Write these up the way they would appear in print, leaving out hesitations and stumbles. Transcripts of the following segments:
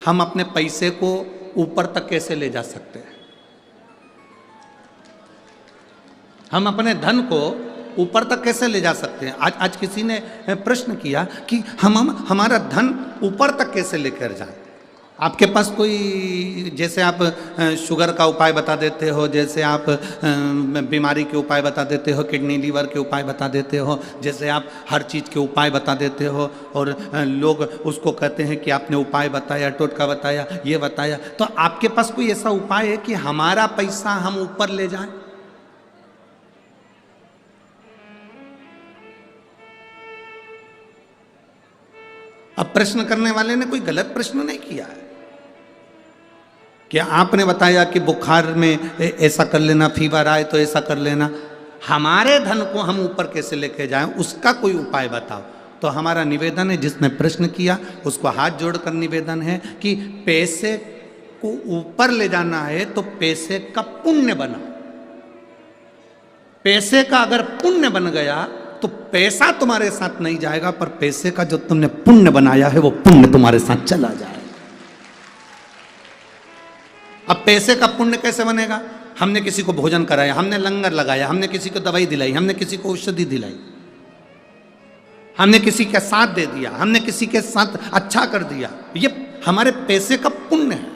हम अपने पैसे को ऊपर तक कैसे ले जा सकते हैं? हम अपने धन को ऊपर तक कैसे ले जा सकते हैं? आज किसी ने प्रश्न किया कि हम हमारा धन ऊपर तक कैसे लेकर जाएं? आपके पास कोई, जैसे आप शुगर का उपाय बता देते हो, जैसे आप बीमारी के उपाय बता देते हो, किडनी लीवर के उपाय बता देते हो, जैसे आप हर चीज़ के उपाय बता देते हो और लोग उसको कहते हैं कि आपने उपाय बताया, टोटका बताया, ये बताया, तो आपके पास कोई ऐसा उपाय है कि हमारा पैसा हम ऊपर ले जाएं? अब प्रश्न करने वाले ने कोई गलत प्रश्न नहीं किया है। क्या आपने बताया कि बुखार में ऐसा कर लेना, फीवर आए तो ऐसा कर लेना, हमारे धन को हम ऊपर कैसे लेके जाएं, उसका कोई उपाय बताओ। तो हमारा निवेदन है, जिसने प्रश्न किया उसको हाथ जोड़कर निवेदन है कि पैसे को ऊपर ले जाना है तो पैसे का पुण्य बना। पैसे का अगर पुण्य बन गया तो पैसा तुम्हारे साथ नहीं जाएगा, पर पैसे का जो तुमने पुण्य बनाया है वो पुण्य तुम्हारे साथ चला जाएगा। अब पैसे का पुण्य कैसे बनेगा? हमने किसी को भोजन कराया, हमने लंगर लगाया, हमने किसी को दवाई दिलाई, हमने किसी को औषधि दिलाई, हमने किसी के साथ दे दिया, हमने किसी के साथ अच्छा कर दिया, ये हमारे पैसे का पुण्य है।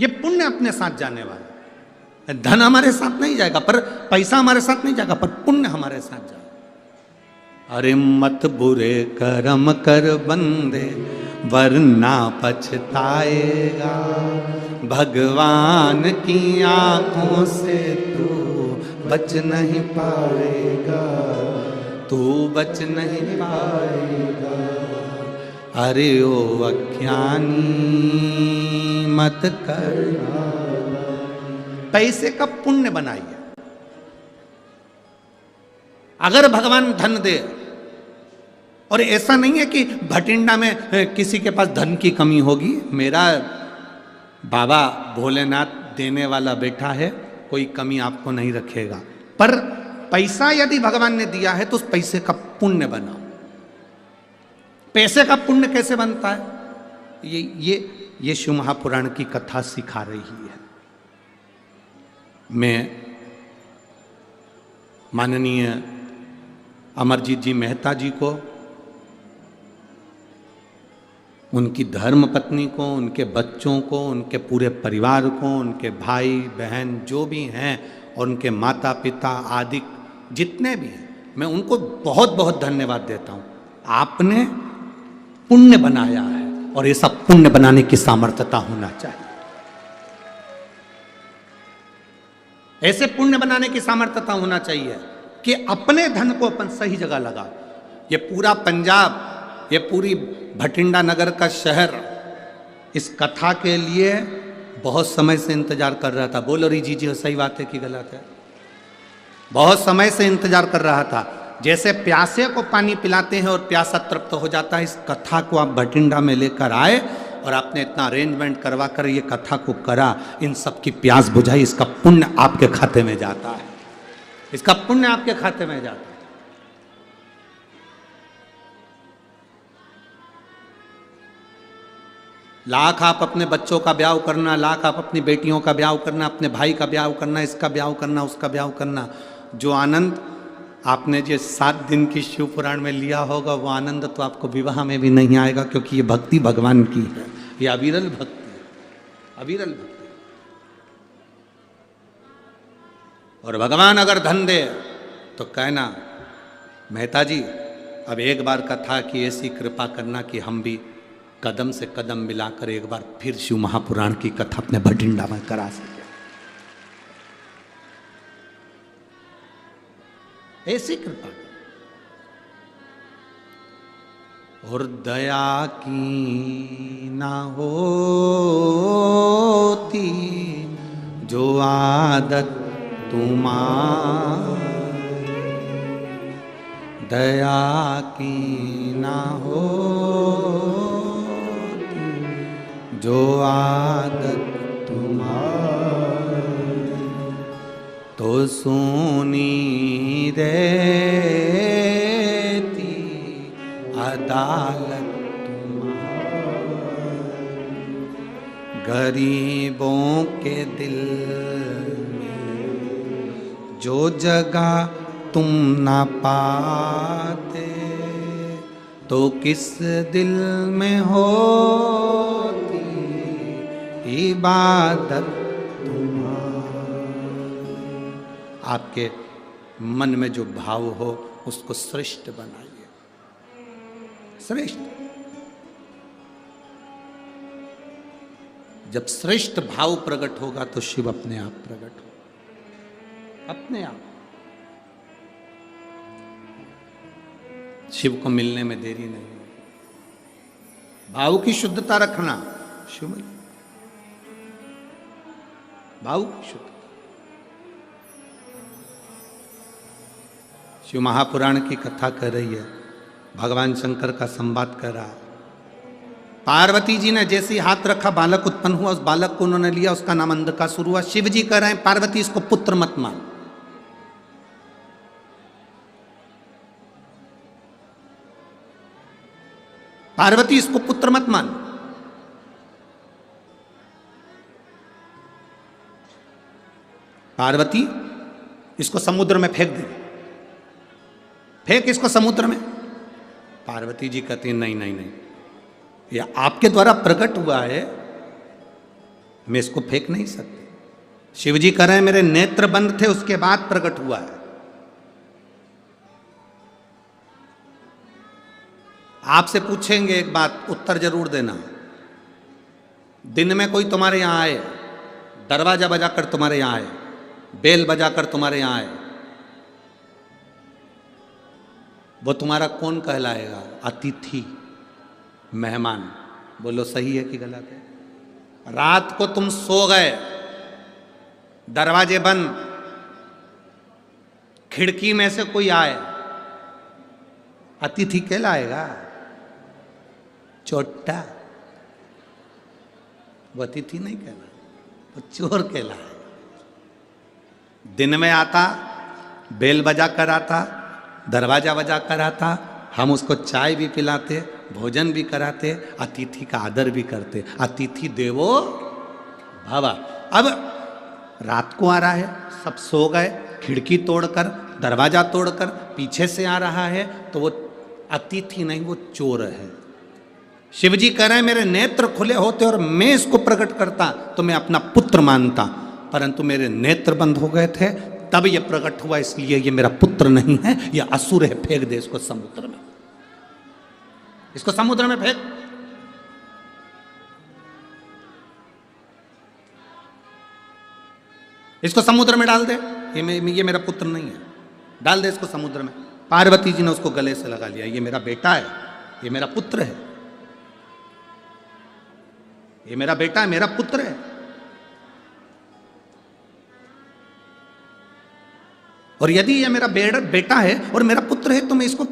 ये पुण्य अपने साथ जाने वाला। धन हमारे साथ नहीं जाएगा, पर पैसा हमारे साथ नहीं जाएगा, पर पुण्य हमारे साथ जाएगा। अरे मत बुरे कर्म कर बंदे वरना पछताएगा, भगवान की आंखों से तू बच नहीं पाएगा, तू बच नहीं पाएगा। अरे ओ अज्ञानी मत करना। पैसे का पुण्य बनाइए। अगर भगवान धन दे, और ऐसा नहीं है कि भटिंडा में किसी के पास धन की कमी होगी, मेरा बाबा भोलेनाथ देने वाला बैठा है, कोई कमी आपको नहीं रखेगा। पर पैसा यदि भगवान ने दिया है तो उस पैसे का पुण्य बनाओ। पैसे का पुण्य कैसे बनता है? ये शिव महापुराण की कथा सिखा रही है। मैं माननीय अमरजीत जी मेहता जी को, उनकी धर्म पत्नी को, उनके बच्चों को, उनके पूरे परिवार को, उनके भाई बहन जो भी हैं और उनके माता पिता आदि जितने भी हैं, मैं उनको बहुत बहुत धन्यवाद देता हूँ। आपने पुण्य बनाया है और ये सब पुण्य बनाने की सामर्थ्यता होना चाहिए। ऐसे पुण्य बनाने की सामर्थ्यता होना चाहिए कि अपने धन को अपन सही जगह लगाओ। ये पूरा पंजाब, ये पूरी भटिंडा नगर का शहर इस कथा के लिए बहुत समय से इंतजार कर रहा था। बोलो री जी, सही बात है कि गलत है? बहुत समय से इंतजार कर रहा था। जैसे प्यासे को पानी पिलाते हैं और प्यासा तृप्त हो जाता है, इस कथा को आप भटिंडा में लेकर आए और आपने इतना अरेंजमेंट करवा कर ये कथा को करा, इन सब की प्यास बुझाई, इसका पुण्य आपके खाते में जाता है, इसका पुण्य आपके खाते में जाता है। लाख आप अपने बच्चों का ब्याह करना, लाख आप अपनी बेटियों का ब्याह करना, अपने भाई का ब्याह करना, इसका ब्याह करना, उसका ब्याह करना, जो आनंद आपने जो 7 दिन की शिव पुराण में लिया होगा वो आनंद तो आपको विवाह में भी नहीं आएगा, क्योंकि ये भक्ति भगवान की है, ये अविरल भक्ति है, अविरल भक्ति। और भगवान अगर धन दे तो कहना मेहता जी अब एक बार का था कि ऐसी कृपा करना कि हम भी कदम से कदम मिलाकर एक बार फिर शिव महापुराण की कथा अपने भटिंडा में करा सके। ऐसी कृपा और दया की ना होती जो आदत तुम्हारी, दया की ना होती जो आदत तुम्हारी, तो सुनी रहती अदालत गरीबों के दिल में जो जगह तुम ना पाते, तो किस दिल में होती इबादत तुम्हारी। आपके मन में जो भाव हो उसको श्रेष्ठ बनाइए, श्रेष्ठ। जब श्रेष्ठ भाव प्रकट होगा तो शिव अपने आप प्रकट होगा, अपने आप। शिव को मिलने में देरी नहीं। भाव की शुद्धता रखना, शिव मिल, भाव की शुद्धता। शिव महापुराण की कथा कर रही है, भगवान शंकर का संवाद कर रहा। पार्वती जी ने जैसे ही हाथ रखा बालक उत्पन्न हुआ, उस बालक को उन्होंने लिया, उसका नाम अंधकासुर हुआ। शिव जी कह रहे हैं पार्वती इसको पुत्र मत मान। पार्वती इसको पुत्र मत मान। पार्वती इसको समुद्र में फेंक दे, फेंक इसको समुद्र में। पार्वती जी कहती नहीं नहीं नहीं, यह आपके द्वारा प्रकट हुआ है, मैं इसको फेंक नहीं सकती। शिव जी कह रहे हैं मेरे नेत्र बंद थे, उसके बाद प्रकट हुआ है। आपसे पूछेंगे एक बात, उत्तर जरूर देना। दिन में कोई तुम्हारे यहां आए, दरवाजा बजाकर तुम्हारे यहां आए, बेल बजाकर तुम्हारे यहां आए, वो तुम्हारा कौन कहलाएगा? अतिथि, मेहमान। बोलो सही है कि गलत है? रात को तुम सो गए, दरवाजे बंद, खिड़की में से कोई आए, अतिथि कहलाएगा? चोट्टा, वो अतिथि नहीं कहला, वो चोर कहलाएगा। दिन में आता, बेल बजा कर आता, दरवाजा बजा कर आता, हम उसको चाय भी पिलाते, भोजन भी कराते, अतिथि का आदर भी करते। अतिथि देवो भव। अब रात को आ रहा है, सब सो गए, खिड़की तोड़कर, दरवाजा तोड़कर पीछे से आ रहा है, तो वो अतिथि नहीं, वो चोर है। शिवजी कह रहे हैं मेरे नेत्र खुले होते और मैं इसको प्रकट करता तो मैं अपना पुत्र मानता, परंतु मेरे नेत्र बंद हो गए थे, तब ये प्रकट हुआ, इसलिए ये मेरा पुत्र नहीं है, ये असुर है। फेंक दे इसको समुद्र में, इसको समुद्र में फेंक। इसको समुद्र में डाल दे, ये मेरा पुत्र नहीं है, डाल दे इसको समुद्र में। पार्वती जी ने उसको गले से लगा लिया, ये मेरा बेटा है, ये मेरा पुत्र है, ये मेरा बेटा है, मेरा पुत्र है। और यदि ये मेरा बेटा है और मेरा पुत्र है, तो मैं इसको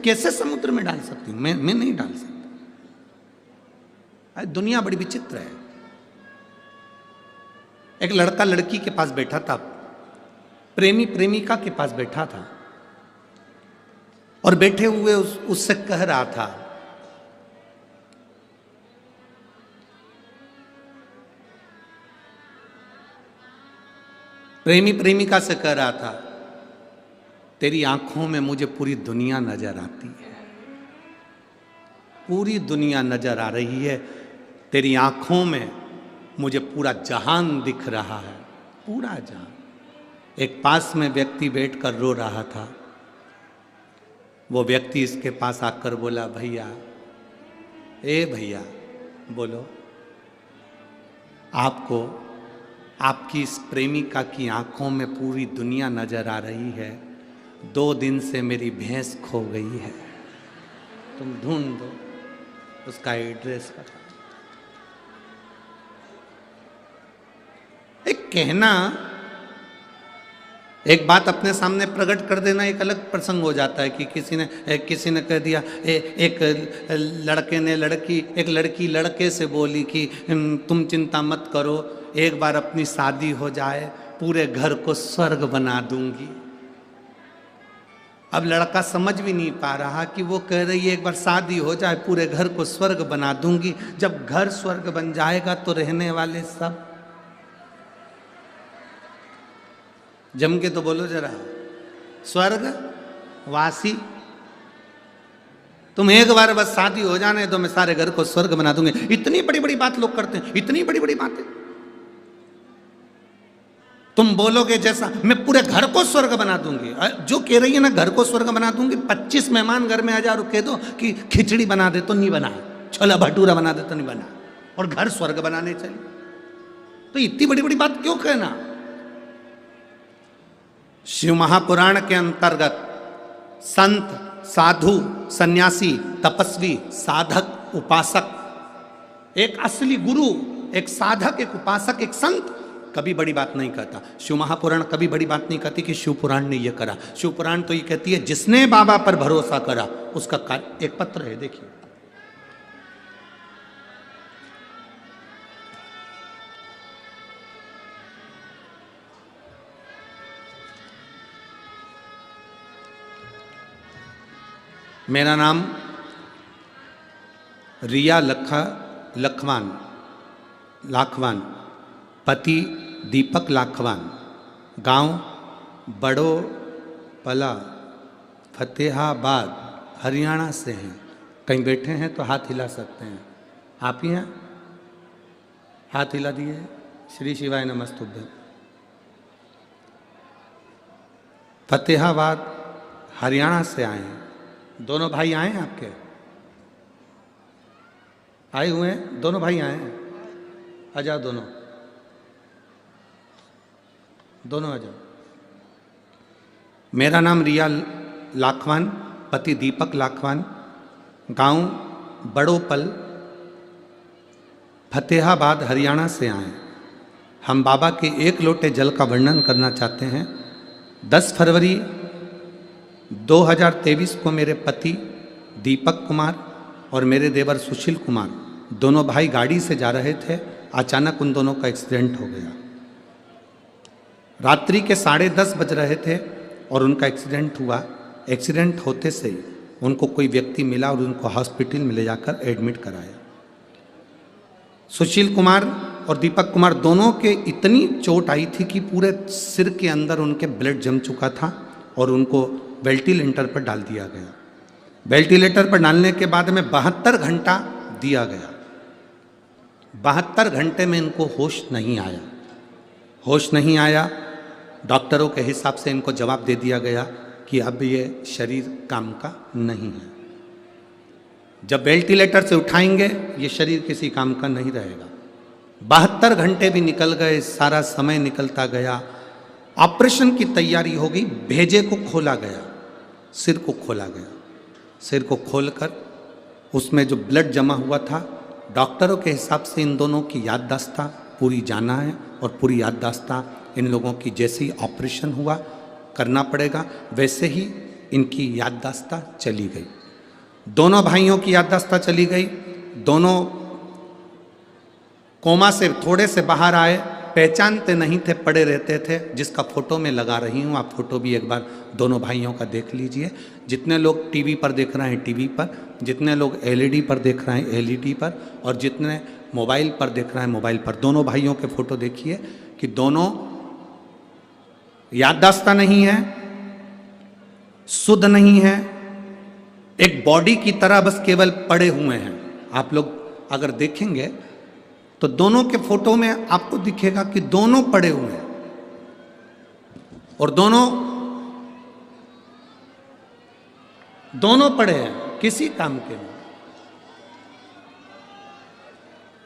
कैसे समुद्र में डाल सकती हूं? मैं नहीं डाल सकती। दुनिया बड़ी विचित्र है। एक लड़का लड़की के पास बैठा था, प्रेमी प्रेमिका के पास बैठा था, और बैठे हुए उससे कह रहा था, प्रेमी प्रेमिका से कह रहा था, तेरी आंखों में मुझे पूरी दुनिया नजर आती है, पूरी दुनिया नजर आ रही है, तेरी आंखों में मुझे पूरा जहान दिख रहा है, पूरा जहान। एक पास में व्यक्ति बैठकर रो रहा था। वो व्यक्ति इसके पास आकर बोला, भैया, ए भैया, बोलो, आपको आपकी इस प्रेमिका की आंखों में पूरी दुनिया नजर आ रही है, 2 दिन से मेरी भैंस खो गई है, तुम ढूंढ दो उसका एड्रेस का। एक कहना, एक बात अपने सामने प्रकट कर देना एक अलग प्रसंग हो जाता है कि किसी ने कह दिया, एक लड़की लड़के से बोली कि तुम चिंता मत करो, एक बार अपनी शादी हो जाए, पूरे घर को स्वर्ग बना दूंगी। अब लड़का समझ भी नहीं पा रहा कि वो कह रही है एक बार शादी हो जाए पूरे घर को स्वर्ग बना दूंगी। जब घर स्वर्ग बन जाएगा तो रहने वाले सब, जम के तो बोलो जरा, स्वर्ग वासी। तुम एक बार बस शादी हो जाने तो मैं सारे घर को स्वर्ग बना दूंगी। इतनी बड़ी बड़ी बात लोग करते हैं, इतनी बड़ी बड़ी बातें। तुम बोलोगे जैसा मैं पूरे घर को स्वर्ग बना दूंगी, जो कह रही है ना घर को स्वर्ग बना दूंगी, 25 मेहमान घर में आ जाओ, कह दो कि खिचड़ी बना दे तो नहीं बना, छोला भटूरा बना दे तो नहीं बना, और घर स्वर्ग बनाने चले। तो इतनी बड़ी बड़ी बात क्यों कहना। शिव महापुराण के अंतर्गत संत, साधु, सन्यासी, तपस्वी, साधक, उपासक, एक असली गुरु, एक साधक, एक उपासक, एक संत कभी बड़ी बात नहीं कहता। शिव महापुराण कभी बड़ी बात नहीं कहती कि शिव पुराण ने ये करा। शिव पुराण तो ये कहती है जिसने बाबा पर भरोसा करा उसका कार्य। एक पत्र है, देखिए, मेरा नाम रिया लाखवान, पति दीपक लाखवान, गांव बड़ो पला, फतेहाबाद, हरियाणा से हैं। कहीं बैठे हैं तो हाथ हिला सकते हैं। आप ही हैं? हाथ हिला दिए। श्री शिवाय नमस्तुभ्यं। फतेहाबाद हरियाणा से आए हैं। दोनों भाई आए हैं आपके? आए हुए हैं? दोनों भाई आए हैं? आ जाओ, दोनों आ जाओ। मेरा नाम रिया लाखवान, पति दीपक लाखवान, गांव बड़ोपल, फतेहाबाद, हरियाणा से आए। हम बाबा के एक लोटे जल का वर्णन करना चाहते हैं। 10 फरवरी 2023 को मेरे पति दीपक कुमार और मेरे देवर सुशील कुमार, दोनों भाई गाड़ी से जा रहे थे। अचानक उन दोनों का एक्सीडेंट हो गया। रात्रि के 10:30 बज रहे थे और उनका एक्सीडेंट हुआ। एक्सीडेंट होते से ही उनको कोई व्यक्ति मिला और उनको हॉस्पिटल में ले जाकर एडमिट कराया। सुशील कुमार और दीपक कुमार दोनों के इतनी चोट आई थी कि पूरे सिर के अंदर उनके ब्लड जम चुका था और उनको वेंटिलेटर पर डाल दिया गया। वेंटिलेटर पर डालने के बाद में 72 घंटा दिया गया। 72 घंटे में इनको होश नहीं आया। डॉक्टरों के हिसाब से इनको जवाब दे दिया गया कि अब ये शरीर काम का नहीं है। जब वेंटिलेटर से उठाएंगे ये शरीर किसी काम का नहीं रहेगा। 72 घंटे भी निकल गए, सारा समय निकलता गया। ऑपरेशन की तैयारी हो गई। भेजे को खोला गया, सिर को खोला गया। सिर को खोलकर उसमें जो ब्लड जमा हुआ था, डॉक्टरों के हिसाब से इन दोनों की याददाश्त पूरी जाना है और पूरी याददाश्त इन लोगों की जैसे ही ऑपरेशन हुआ करना पड़ेगा वैसे ही इनकी याददाश्त चली गई। दोनों भाइयों की याददाश्त चली गई। दोनों कोमा से थोड़े से बाहर आए, पहचानते नहीं थे, पड़े रहते थे। जिसका फोटो मैं लगा रही हूँ, आप फोटो भी एक बार दोनों भाइयों का देख लीजिए। जितने लोग टीवी पर देख रहे हैं टीवी पर, जितने लोग एलईडी पर देख रहे हैं एलईडी पर, और जितने मोबाइल पर देख रहे हैं मोबाइल पर, दोनों भाइयों के फोटो देखिए कि दोनों याददाश्त नहीं है, शुद्ध नहीं है, एक बॉडी की तरह बस केवल पड़े हुए हैं। आप लोग अगर देखेंगे तो दोनों के फोटो में आपको दिखेगा कि दोनों पड़े हुए हैं और दोनों पड़े हैं किसी काम के नहीं।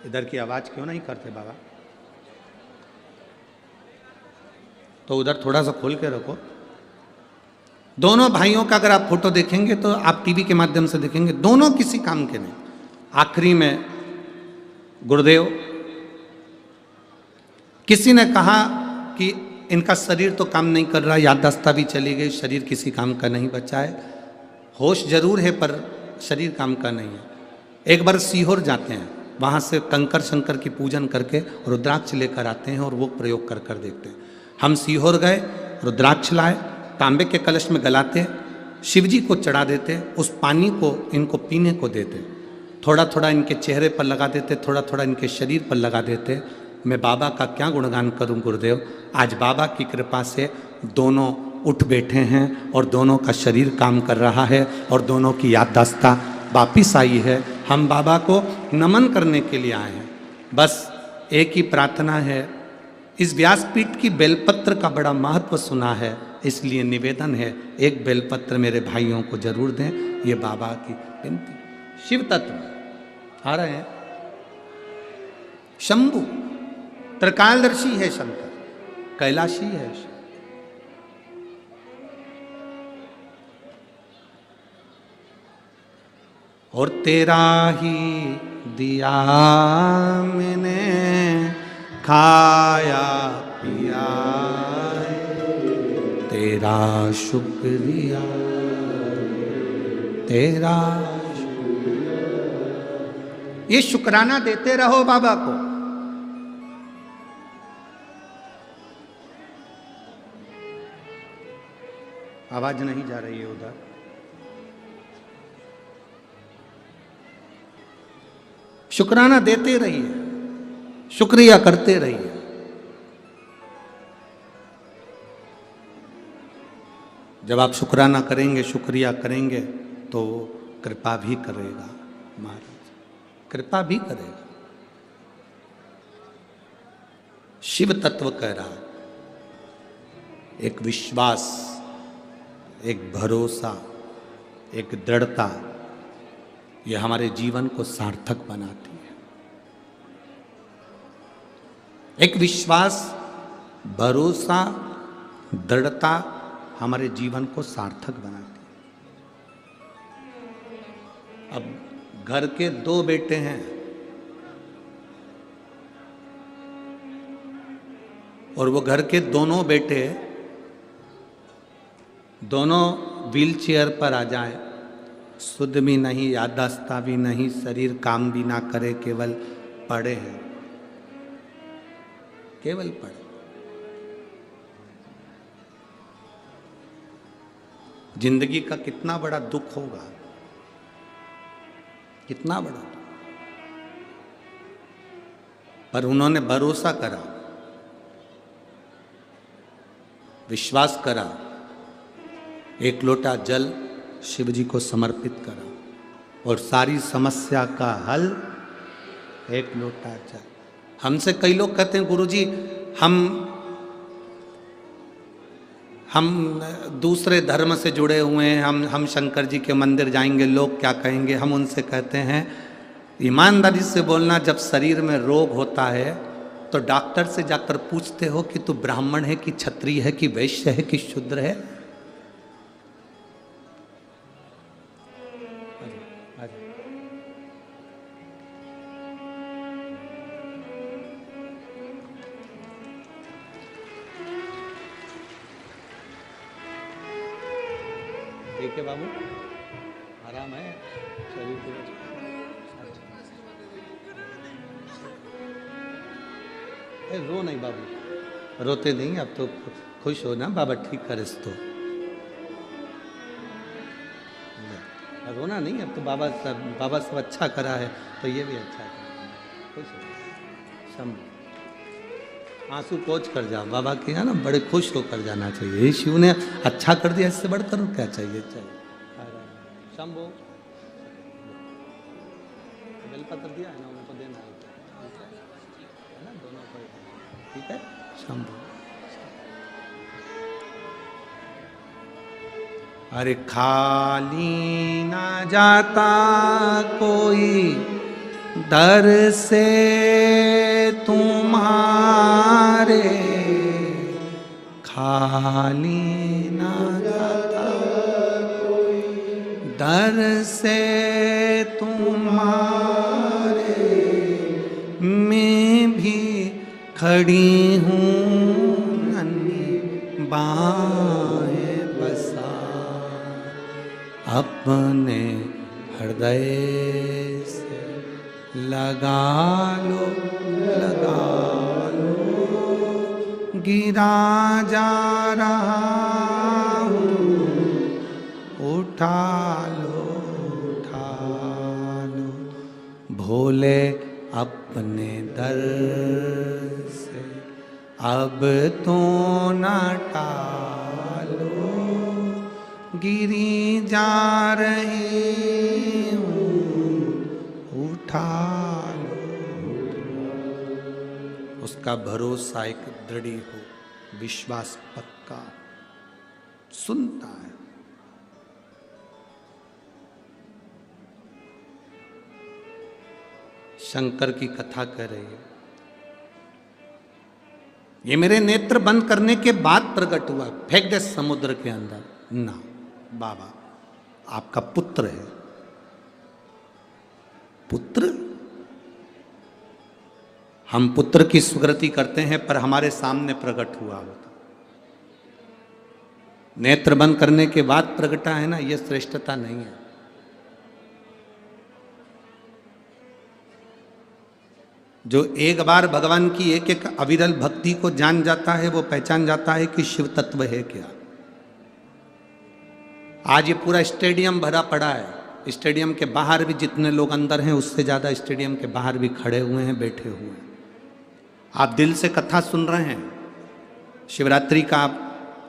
इधर की आवाज क्यों नहीं करते बाबा? तो उधर थोड़ा सा खोल के रखो। दोनों भाइयों का अगर आप फोटो देखेंगे तो आप टीवी के माध्यम से देखेंगे, दोनों किसी काम के नहीं। आखिरी में गुरुदेव, किसी ने कहा कि इनका शरीर तो काम नहीं कर रहा, याददाश्त भी चली गई, शरीर किसी काम का नहीं बचा है, होश जरूर है पर शरीर काम का नहीं है। एक बार सीहोर जाते हैं, वहाँ से कंकर शंकर की पूजन करके रुद्राक्ष लेकर आते हैं और वो प्रयोग कर देखते हैं। हम सीहोर गए, रुद्राक्ष लाए, तांबे के कलश में गलाते शिव जी को चढ़ा देते, उस पानी को इनको पीने को देते, थोड़ा थोड़ा इनके चेहरे पर लगा देते, थोड़ा थोड़ा इनके शरीर पर लगा देते। मैं बाबा का क्या गुणगान करूं गुरुदेव। आज बाबा की कृपा से दोनों उठ बैठे हैं और दोनों का शरीर काम कर रहा है और दोनों की याददाश्त वापिस आई है। हम बाबा को नमन करने के लिए आए हैं। बस एक ही प्रार्थना है, इस व्यासपीठ की बेलपत्र का बड़ा महत्व सुना है, इसलिए निवेदन है एक बेलपत्र मेरे भाइयों को जरूर दें। ये बाबा की विनती। शिव तत्व आ रहे हैं। शंभु त्रिकालदर्शी है शंकर, कैलाशी है शंकर। और तेरा ही दिया मैंने खाया पिया, तेरा शुक्रिया, तेरा शुक्रिया। ये शुक्राना देते रहो बाबा को। आवाज नहीं जा रही है उधर। शुक्राना देते रहिए, शुक्रिया करते रहिए। जब आप शुक्राना करेंगे, शुक्रिया करेंगे तो कृपा भी करेगा महाराज, कृपा भी करेगा। शिव तत्व कह रहा, एक विश्वास, एक भरोसा, एक दृढ़ता, ये हमारे जीवन को सार्थक बनाती है। एक विश्वास, भरोसा, दृढ़ता हमारे जीवन को सार्थक बनाती है। अब घर के 2 बेटे हैं और वो घर के दोनों बेटे दोनों व्हील चेयर पर आ जाए, शुद्ध भी नहीं, याददाश्त भी नहीं, शरीर काम भी ना करे, केवल पड़े हैं, केवल पड़े। जिंदगी का कितना बड़ा दुख होगा, कितना बड़ा दुख। पर उन्होंने भरोसा करा, विश्वास करा, एक लोटा जल शिव जी को समर्पित करा और सारी समस्या का हल एक लोटा जल। हमसे कई लोग कहते हैं गुरुजी हम दूसरे धर्म से जुड़े हुए हैं, हम शंकर जी के मंदिर जाएंगे, लोग क्या कहेंगे। हम उनसे कहते हैं ईमानदारी से बोलना, जब शरीर में रोग होता है तो डॉक्टर से जाकर पूछते हो कि तू ब्राह्मण है कि क्षत्रिय है कि वैश्य है कि शूद्र है। ठीक है बाबू, आराम है, शरीर पूरा। रो नहीं बाबू, रोते नहीं, अब तो खुश हो ना, बाबा ठीक करे तो। रोना नहीं, अब तो बाबा सब अच्छा करा है तो ये भी अच्छा करा। खुश हो, शंभु, आंसू पोंछ कर जाओ बाबा के यहाँ ना, बड़े खुश होकर जाना चाहिए। शिव ने अच्छा कर दिया, इससे बढ़कर क्या चाहिए। चाहिए शंभु, बेलपत्र दिया है ना, उनको देना है ना, दोनों को। ठीक है शंभु। अरे खाली ना जाता कोई दर से तुम्हारे, खाली ना जाता कोई दर से तुम्हारे, मैं भी खड़ी हूँ नन्ही बाहें बसा, अपने हृदय से लगा लो, लगा लो। गिरा जा रहा हूँ, उठा लो उठा लो भोले अपने दर से अब तो न टालो, गिरी जा रही हूँ उठा लो। उसका भरोसा एक दृढ़ हो, विश्वास पक्का, सुनता है। शंकर की कथा कर रही है, ये मेरे नेत्र बंद करने के बाद प्रकट हुआ, फेंक दे समुद्र के अंदर। ना बाबा, आपका पुत्र है। पुत्र? हम पुत्र की स्वीकृति करते हैं पर हमारे सामने प्रकट हुआ होता। नेत्र बंद करने के बाद प्रकटा है ना, यह श्रेष्ठता नहीं है। जो एक बार भगवान की एक एक अविरल भक्ति को जान जाता है, वो पहचान जाता है कि शिव तत्व है क्या। आज ये पूरा स्टेडियम भरा पड़ा है, स्टेडियम के बाहर भी जितने लोग अंदर हैं उससे ज्यादा स्टेडियम के बाहर भी खड़े हुए हैं, बैठे हुए हैं। आप दिल से कथा सुन रहे हैं, शिवरात्रि का आप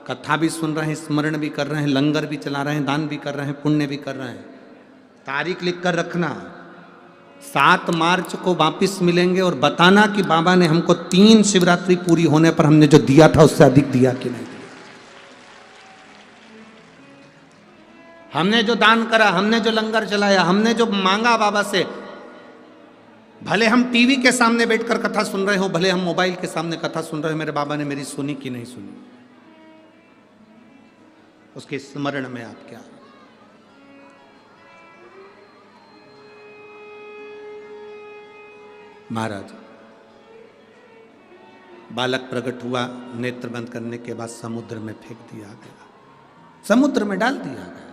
कथा भी सुन रहे हैं, स्मरण भी कर रहे हैं, लंगर भी चला रहे हैं, दान भी कर रहे हैं, पुण्य भी कर रहे हैं। तारीख लिख कर रखना, 7 मार्च को वापिस मिलेंगे और बताना कि बाबा ने हमको 3 शिवरात्रि पूरी होने पर हमने जो दिया था उससे अधिक दिया कि नहीं दिया। हमने जो दान करा, हमने जो लंगर चलाया, हमने जो मांगा बाबा से, भले हम टीवी के सामने बैठकर कथा सुन रहे हो, भले हम मोबाइल के सामने कथा सुन रहे हो, मेरे बाबा ने मेरी सुनी कि नहीं सुनी, उसके स्मरण में आप क्या। महाराज, बालक प्रकट हुआ, नेत्र बंद करने के बाद समुद्र में फेंक दिया गया, समुद्र में डाल दिया गया।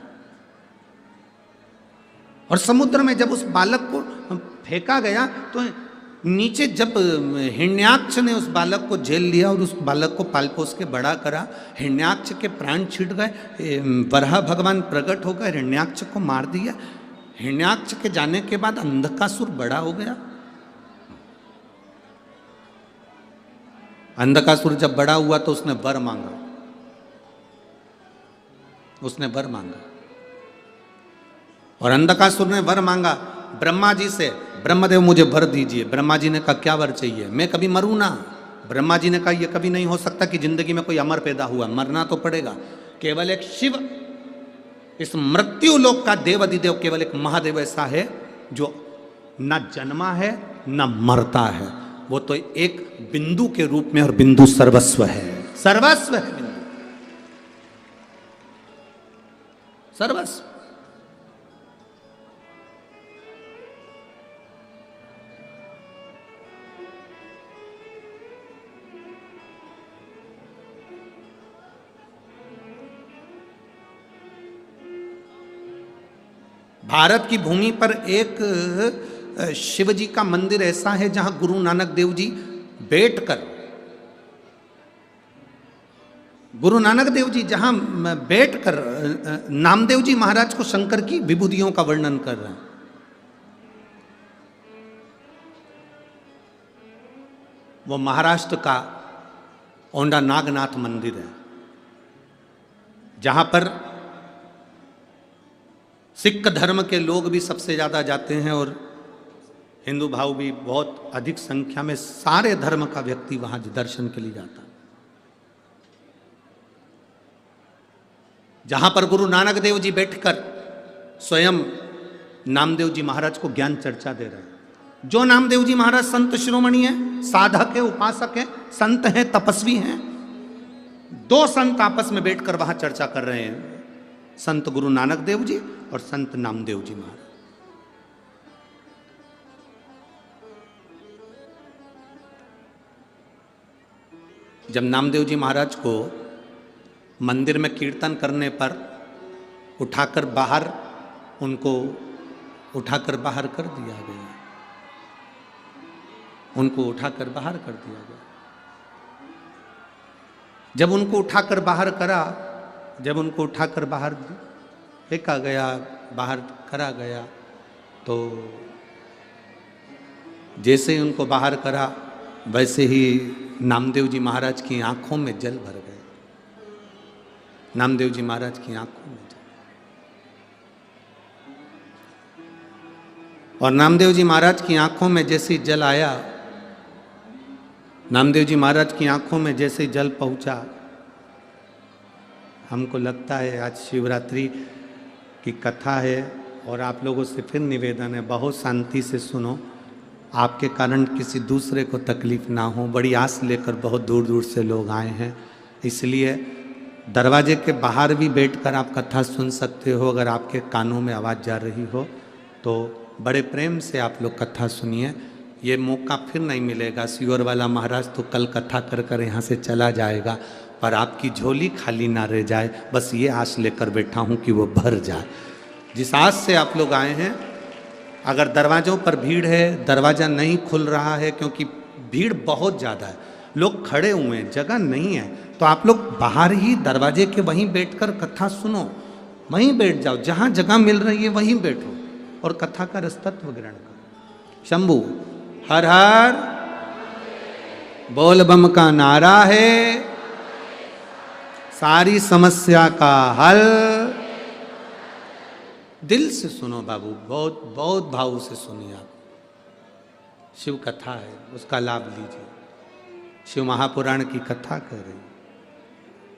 और समुद्र में जब उस बालक को फेंका गया तो नीचे जब हिरण्याक्ष ने उस बालक को झेल लिया और उस बालक को पाल पोस के बड़ा करा, हिरण्याक्ष के प्राण छिड़ गए, वराह भगवान प्रकट हो गए, हिरण्याक्ष को मार दिया। हिरण्याक्ष के जाने के बाद अंधकासुर बड़ा हो गया। अंधकासुर जब बड़ा हुआ तो उसने वर मांगा, उसने वर मांगा। और अंधकासुर ने वर मांगा ब्रह्मा जी से, ब्रह्मदेव मुझे वर दीजिए। ब्रह्मा जी ने कहा क्या वर चाहिए, मैं कभी मरूं ना। ब्रह्मा जी ने कहा यह कभी नहीं हो सकता कि जिंदगी में कोई अमर पैदा हुआ, मरना तो पड़ेगा। केवल एक शिव, इस मृत्यु लोक का देव अधिदेव केवल एक महादेव ऐसा है जो न जन्मा है न मरता है। वो तो एक बिंदु के रूप में, और बिंदु सर्वस्व है, सर्वस्व है बिंदु, सर्वस्व। भारत की भूमि पर एक शिव जी का मंदिर ऐसा है जहां गुरु नानक देव जी बैठकर, गुरु नानक देव जी जहां बैठकर नामदेव जी महाराज को शंकर की विभूतियों का वर्णन कर रहे हैं। वो महाराष्ट्र का औंडा नागनाथ मंदिर है, जहां पर सिख धर्म के लोग भी सबसे ज़्यादा जाते हैं और हिंदू भाव भी बहुत अधिक संख्या में, सारे धर्म का व्यक्ति वहां दर्शन के लिए जाता है। जहां पर गुरु नानक देव जी बैठकर स्वयं नामदेव जी महाराज को ज्ञान चर्चा दे रहे हैं। जो नामदेव जी महाराज संत शिरोमणि है, साधक है, उपासक है, संत है, तपस्वी हैं, 2 संत आपस में बैठकर वहां चर्चा कर रहे हैं, संत गुरु नानक देव जी और संत नामदेव जी महाराज। जब नामदेव जी महाराज को मंदिर में कीर्तन करने पर उठाकर बाहर, उनको उठाकर बाहर कर दिया गया, उनको उठाकर बाहर कर दिया गया। जब उनको उठाकर बाहर करा, जब उनको उठाकर बाहर फेंका गया, बाहर करा गया। तो जैसे ही उनको बाहर करा वैसे ही नामदेव जी महाराज की आंखों में जल भर गए। नामदेव जी महाराज की आंखों में जल, और नामदेव जी महाराज की आंखों में जैसे जल आया, नामदेव जी महाराज की आंखों में जैसे जल पहुंचा, हमको लगता है आज शिवरात्रि की कथा है और आप लोगों से फिर निवेदन है, बहुत शांति से सुनो। आपके कारण किसी दूसरे को तकलीफ ना हो। बड़ी आस लेकर बहुत दूर दूर से लोग आए हैं, इसलिए दरवाजे के बाहर भी बैठकर आप कथा सुन सकते हो। अगर आपके कानों में आवाज़ जा रही हो तो बड़े प्रेम से आप लोग कथा सुनिए। ये मौका फिर नहीं मिलेगा। सियोर वाला महाराज तो कल कथा कर कर यहाँ से चला जाएगा, पर आपकी झोली खाली ना रह जाए, बस ये आस लेकर बैठा हूँ कि वो भर जाए। जिस आस से आप लोग आए हैं, अगर दरवाज़ों पर भीड़ है, दरवाज़ा नहीं खुल रहा है क्योंकि भीड़ बहुत ज़्यादा है, लोग खड़े हुए हैं, जगह नहीं है, तो आप लोग बाहर ही दरवाजे के वहीं बैठकर कथा सुनो। वहीं बैठ जाओ, जहाँ जगह मिल रही है वहीं बैठो और कथा का रसतत्व ग्रहण करो। शंभू हर हर बोल बम का नारा है, सारी समस्या का हल। दिल से सुनो बाबू, बहुत बहुत भाव से सुनिए आप। शिव कथा है, उसका लाभ लीजिए। शिव महापुराण की कथा कर रही,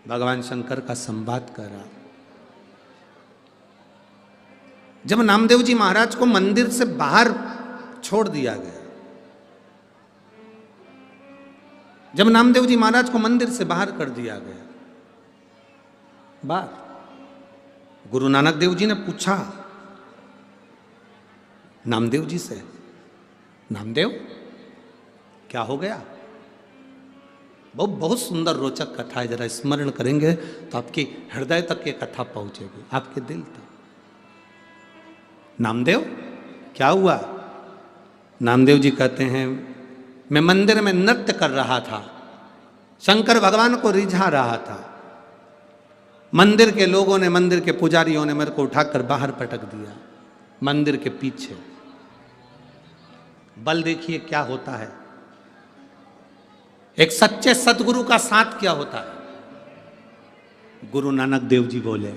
भगवान शंकर का संवाद कर रहा। जब नामदेव जी महाराज को मंदिर से बाहर छोड़ दिया गया, जब नामदेव जी महाराज को मंदिर से बाहर कर दिया गया, बात गुरु नानक देव जी ने पूछा नामदेव जी से, नामदेव क्या हो गया? बहुत बहुत सुंदर रोचक कथा है, जरा स्मरण करेंगे तो आपके हृदय तक ये कथा पहुंचेगी, आपके दिल तक। नामदेव क्या हुआ? नामदेव जी कहते हैं, मैं मंदिर में नृत्य कर रहा था, शंकर भगवान को रिझा रहा था। मंदिर के लोगों ने, मंदिर के पुजारियों ने मेरे को उठाकर बाहर पटक दिया, मंदिर के पीछे। बल देखिए क्या होता है, एक सच्चे सदगुरु का साथ क्या होता है। गुरु नानक देव जी बोले,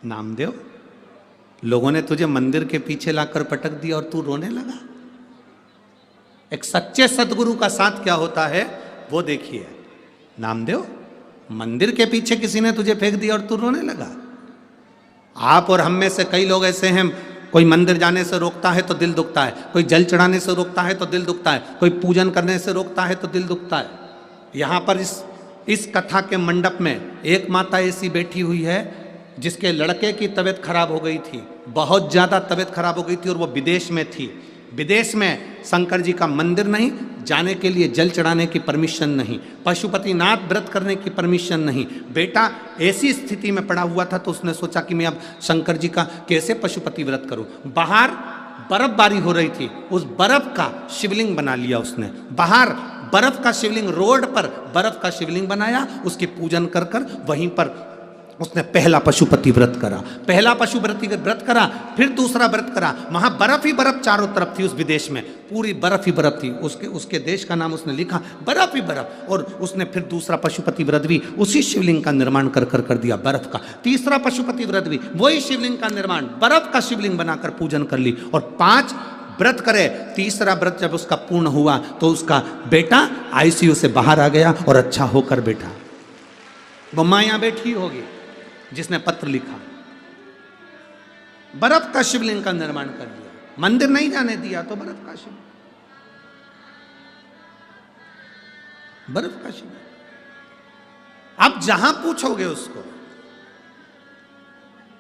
नामदेव लोगों ने तुझे मंदिर के पीछे लाकर पटक दिया और तू रोने लगा। एक सच्चे सदगुरु का साथ क्या होता है वो देखिए। नामदेव मंदिर के पीछे किसी ने तुझे फेंक दिया और तू रोने लगा। आप और हम में से कई लोग ऐसे हैं, कोई मंदिर जाने से रोकता है तो दिल दुखता है, कोई जल चढ़ाने से रोकता है तो दिल दुखता है, कोई पूजन करने से रोकता है तो दिल दुखता है। यहाँ पर इस कथा के मंडप में एक माता ऐसी बैठी हुई है जिसके लड़के की तबीयत खराब हो गई थी, बहुत ज़्यादा तबीयत खराब हो गई थी और वो विदेश में थी। विदेश में शंकर जी का मंदिर नहीं, जाने के लिए जल चढ़ाने की परमिशन नहीं, पशुपतिनाथ व्रत करने की परमिशन नहीं। बेटा ऐसी स्थिति में पड़ा हुआ था तो उसने सोचा कि मैं अब शंकर जी का कैसे पशुपति व्रत करूं। बाहर बर्फबारी हो रही थी, उस बर्फ का शिवलिंग बना लिया उसने। बाहर बर्फ का शिवलिंग, रोड पर बर्फ का शिवलिंग बनाया, उसकी पूजन कर कर वहीं पर उसने पहला पशुपति व्रत करा। पहला पशुपति व्रत करा, फिर दूसरा व्रत करा। वहां बर्फ ही बर्फ चारों तरफ थी, उस विदेश में पूरी बर्फ ही बर्फ थी। उसके देश का नाम उसने लिखा, बर्फ ही बर्फ। और उसने फिर दूसरा पशुपति व्रत भी उसी शिवलिंग का निर्माण कर दिया, बर्फ का। तीसरा पशुपति व्रत भी वही शिवलिंग का निर्माण, बर्फ का शिवलिंग बनाकर पूजन कर ली। और 5 व्रत करे। तीसरा व्रत जब उसका पूर्ण हुआ तो उसका बेटा आईसीयू से बाहर आ गया और अच्छा होकर बैठा। वो माँ यहां बैठी होगी जिसने पत्र लिखा, बर्फ का शिवलिंग का निर्माण कर दिया, मंदिर नहीं जाने दिया तो बर्फ का शिवलिंग, बर्फ का शिवलिंग। आप जहां पूछोगे उसको।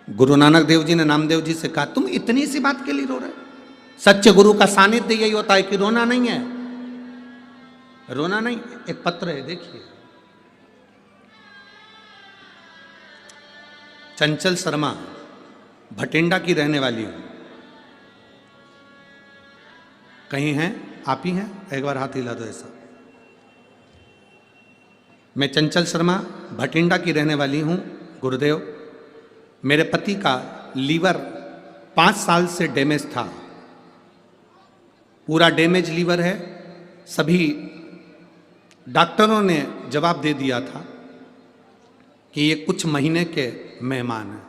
गुरु नानक देव जी ने नामदेव जी से कहा, तुम इतनी सी बात के लिए रो रहे? सच्चे गुरु का सानिध्य यही होता है कि रोना नहीं है, रोना नहीं। एक पत्र है, देखिए। चंचल शर्मा, भटिंडा की रहने वाली हूं। कहीं हैं? आप ही हैं? एक बार हाथ हिला दो ऐसा। मैं चंचल शर्मा, भटिंडा की रहने वाली हूं। गुरुदेव, मेरे पति का लीवर 5 साल से डैमेज था, पूरा डैमेज लीवर है। सभी डॉक्टरों ने जवाब दे दिया था कि ये कुछ महीने के मेहमान हैं।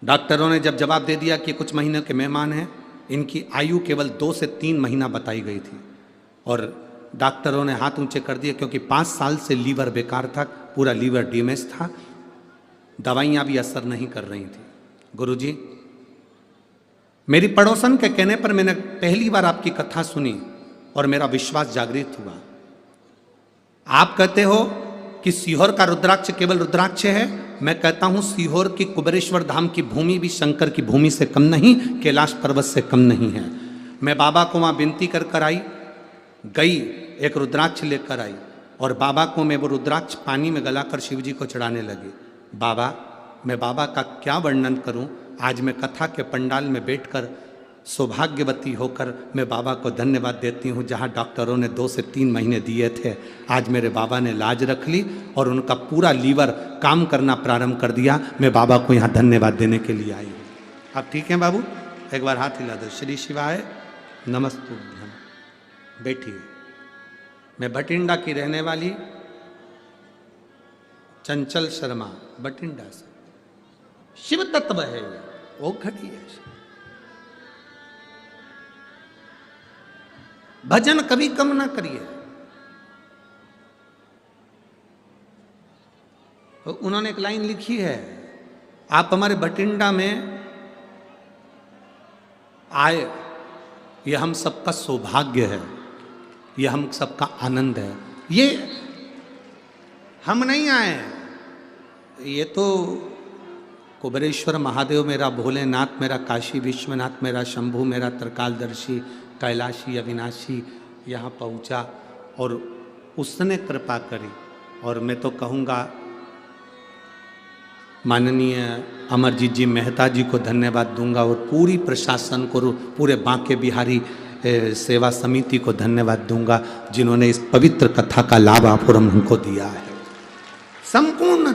डॉक्टरों ने जब जवाब दे दिया कि कुछ महीने के मेहमान हैं, इनकी आयु केवल 2 से 3 महीना बताई गई थी, और डॉक्टरों ने हाथ ऊंचे कर दिए क्योंकि 5 साल से लीवर बेकार था, पूरा लीवर डैमेज था, दवाइयाँ भी असर नहीं कर रही थी। गुरुजी, मेरी पड़ोसन के कहने पर मैंने पहली बार आपकी कथा सुनी और मेरा विश्वास जागृत हुआ। आप कहते हो कि सीहोर का रुद्राक्ष केवल रुद्राक्ष है, मैं कहता हूं सीहोर की कुबेरेश्वर धाम की भूमि भी शंकर की भूमि से कम नहीं, कैलाश पर्वत से कम नहीं है। मैं बाबा को वहां विनती कर आई, गई, एक रुद्राक्ष लेकर आई, और बाबा को मैं वो रुद्राक्ष पानी में गलाकर शिव जी को चढ़ाने लगी। बाबा, मैं बाबा का क्या वर्णन करूं, आज मैं कथा के पंडाल में बैठकर सौभाग्यवती होकर मैं बाबा को धन्यवाद देती हूँ। जहाँ डॉक्टरों ने 2 से 3 महीने दिए थे, आज मेरे बाबा ने लाज रख ली और उनका पूरा लीवर काम करना प्रारंभ कर दिया। मैं बाबा को यहाँ धन्यवाद देने के लिए आई हूँ। आप ठीक हैं बाबू? एक बार हाथ हिला दो। श्री शिवाय नमस्तुभ्यम। बैठिए। मैं भटिंडा की रहने वाली चंचल शर्मा, भटिंडा से। शिव तत्व है ये, वो घटी है। भजन कभी कम ना करिए। तो उन्होंने एक लाइन लिखी है, आप हमारे भटिंडा में आए, ये हम सबका सौभाग्य है, ये हम सबका आनंद है। ये हम नहीं आए, ये तो कुबेरेश्वर महादेव मेरा, भोलेनाथ मेरा, काशी विश्वनाथ मेरा, शंभू मेरा, त्रिकालदर्शी, कैलाशी, अविनाशी यहाँ पहुँचा और उसने कृपा करी। और मैं तो कहूँगा माननीय अमरजीत जी मेहता जी को धन्यवाद दूंगा, और पूरी प्रशासन को, पूरे बांके बिहारी सेवा समिति को धन्यवाद दूंगा, जिन्होंने इस पवित्र कथा का लाभ आप और हमको दिया है। संपूर्ण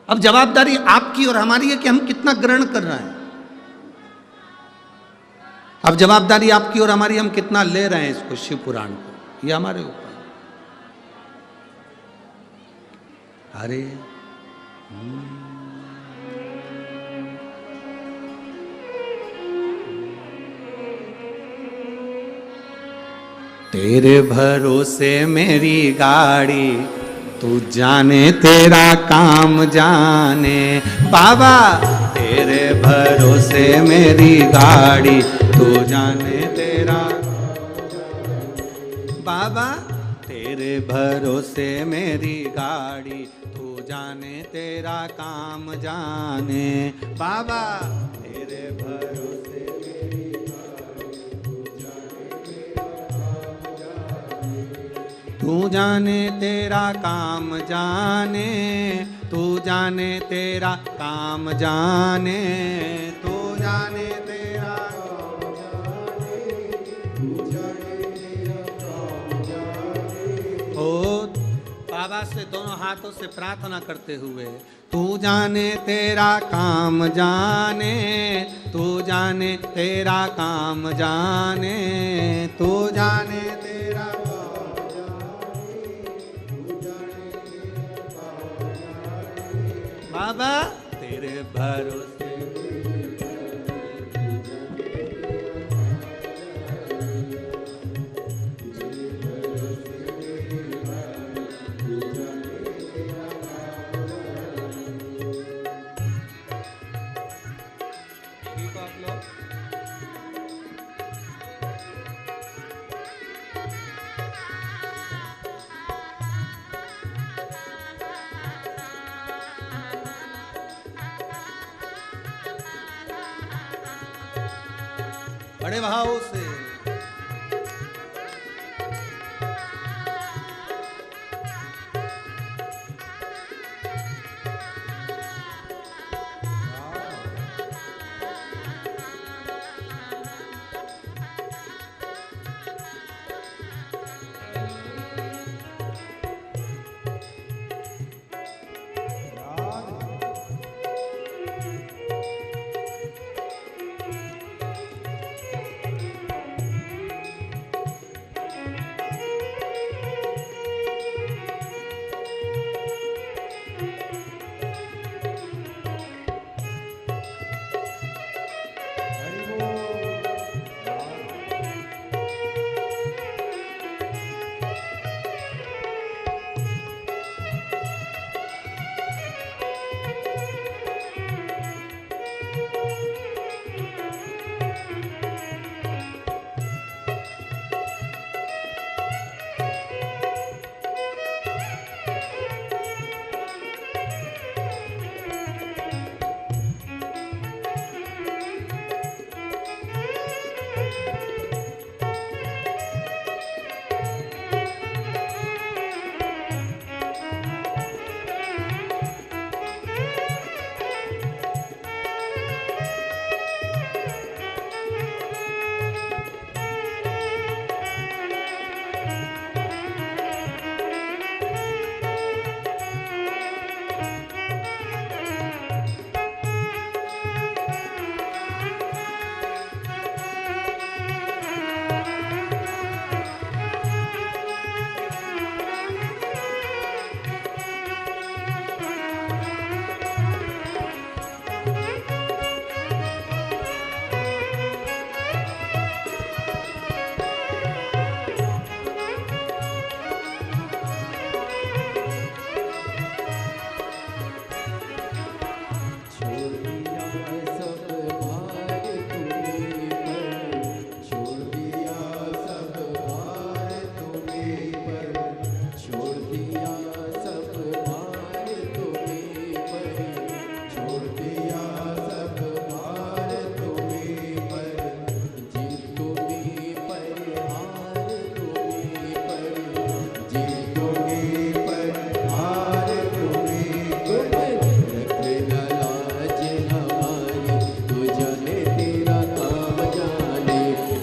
अब जवाबदारी आपकी और हमारी है कि हम कितना ग्रहण कर रहे हैं। अब जवाबदारी आपकी और हमारी, हम कितना ले रहे हैं इसको, शिव पुराण को, ये हमारे ऊपर। अरे तेरे भरोसे मेरी गाड़ी, तू जाने तेरा काम जाने। बाबा तेरे भरोसे मेरी गाड़ी, तू जाने तेरा। बाबा तेरे भरोसे मेरी गाड़ी, तू जाने तेरा काम जाने। बाबा तेरे भरोसे मेरी तू जाने तेरा काम जाने, तू जाने तेरा काम जाने, तू जाने तेरा काम जाने, तू जाने तेरा काम जाने। ओ बाबा से दोनों हाथों से प्रार्थना करते हुए, तू जाने तेरा काम जाने, तू जाने तेरा काम जाने, तू जाने तेरा बाबा तेरे भरोसे। बड़े भाव से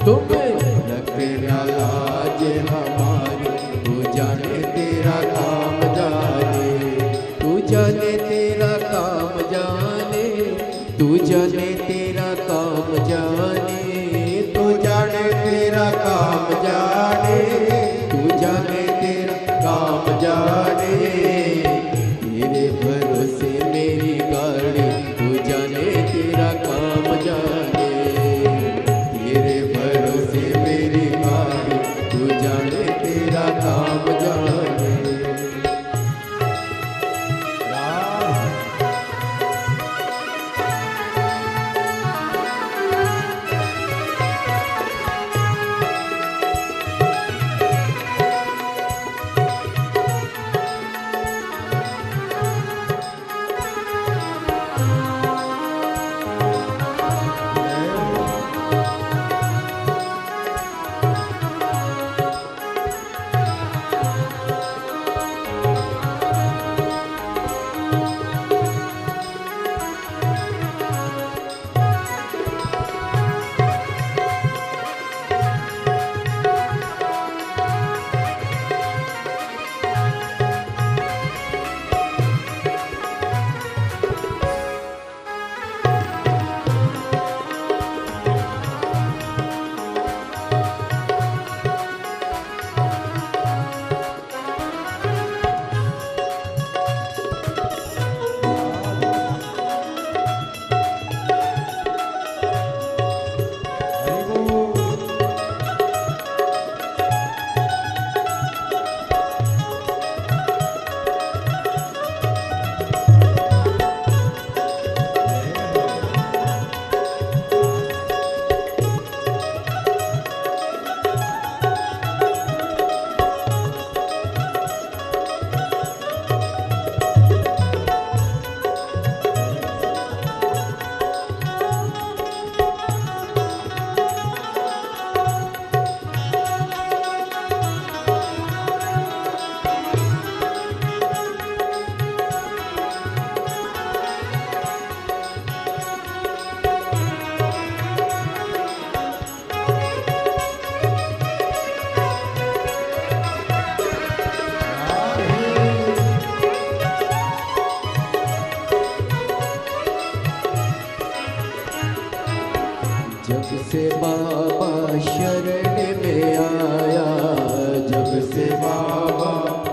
तुम रखना लाज हमारी, तू जाने तेरा काम जाने, तू जाने तेरा काम जाने, तू जाने तेरा काम जाने, तू जाने तेरा काम जाने, तू जाने तेरा काम जाने। तेरे भरोसे मेरी गाड़ी, तू जाने तेरा काम जाने, तेरे भरोसे मेरी गाड़ी, तू जाने तेरा काम जाने। जब से बाबा शरण में आया, जब से बाबा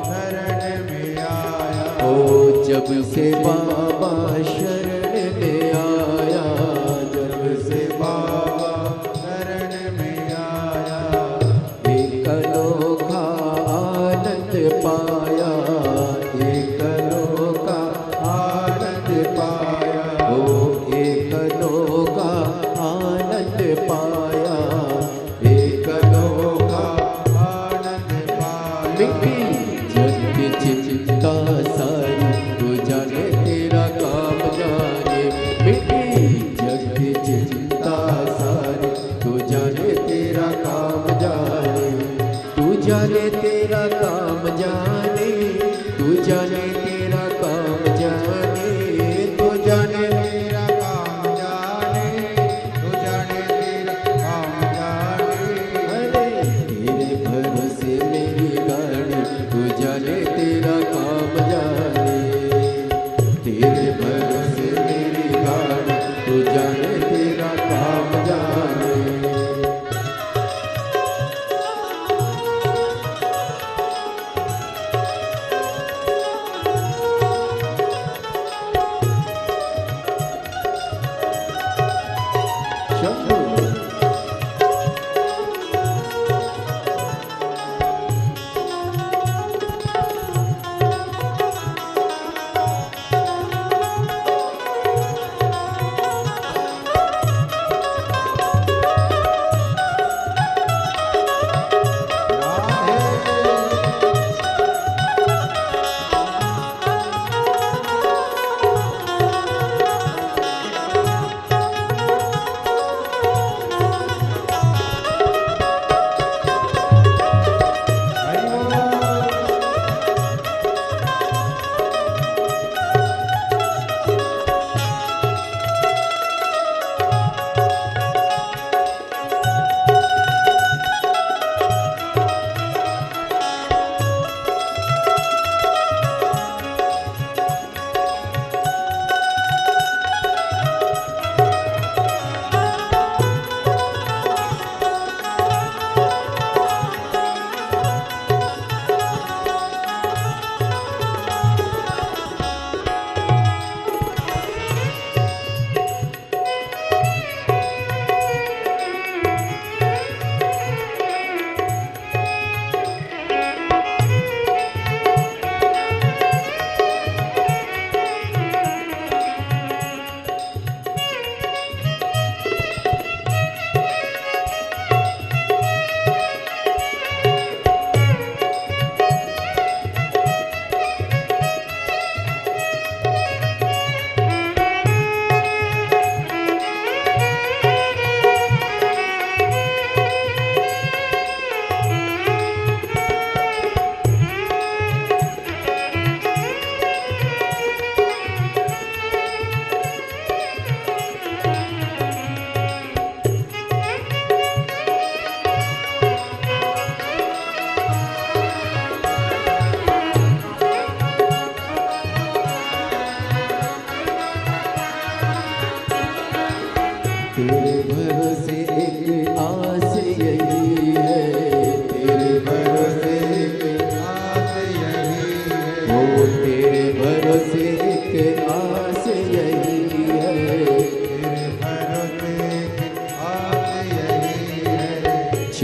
शरण में आया, ओ जब से बाबा शरण में आया, जब से बाबा शरण में आया, एक अनोखा आनंद पाया, एक अनोखा आनंद पाया, ओ एक अनोखा आनंद पाया, एक अनोखा आनंद पाया। मिट्टी जग की चिंता सारी, तू जाने तेरा काम जाने, मिट्टी जग की चिंता सारी, तू जाने तेरा काम जाने, तू जाने तेरा काम जाने, तू जाने तेरा काम जाने, तू जाने तेरा काम जाने, तू जाने तेरा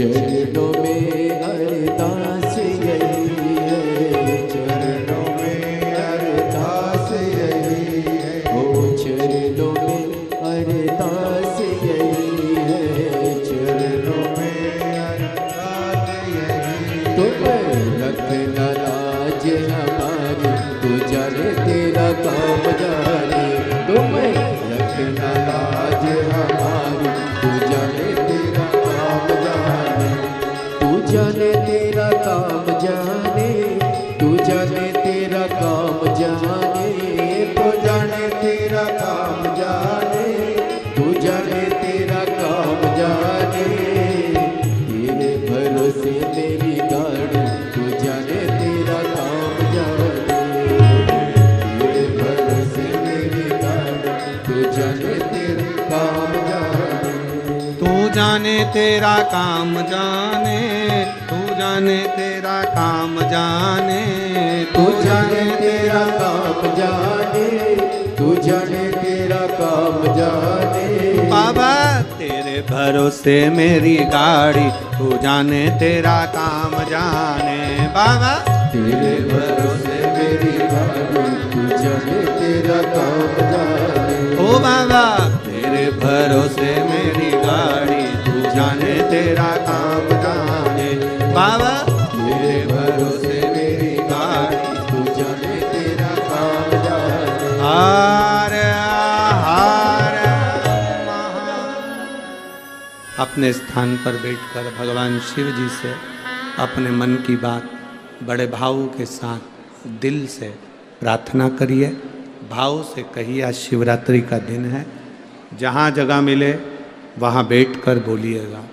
चरणों में अरदास यही है, चरणों में अरदास यही है, ओ चरणों में अरदास यही है, चरणों में अरदास यही। तुम रखना लाज हमारी, तू जाने तेरा काम जाने, तुम रखना लाज हमारी, तू जाने तेरा काम जाने, तू जाने तेरा काम जाने, तू जाने तेरा काम जाने, तू जाने तेरा काम जाने, तू जाने तेरा काम जाने। तेरे भरोसे मेरी गाड़ी, तू जाने तेरा काम जाने, तेरे भरोसे मेरी गाड़ी, तू जाने तेरा काम जाने, तू जाने तेरा काम जाने, तू जाने तेरा काम जाने, तू जाने तेरा काम जाने, तू जाने तेरा काम जाने। बाबा तेरे भरोसे मेरी गाड़ी, तू जाने तेरा काम जाने, बाबा तेरे भरोसे मेरी गाड़ी, तू जाने तेरा काम जाने, ओ बाबा तेरे भरोसे मेरी गाड़ी, तू जाने तेरा काम जाने, बाबा तेरे भरोसे मेरी गाड़ी, तू जाने तेरा काम जाने। हार हार अपने स्थान पर बैठकर भगवान शिव जी से अपने मन की बात बड़े भाव के साथ दिल से प्रार्थना करिए, भाव से कहिए। आज शिवरात्रि का दिन है, जहाँ जगह मिले वहाँ बैठकर बोलिएगा,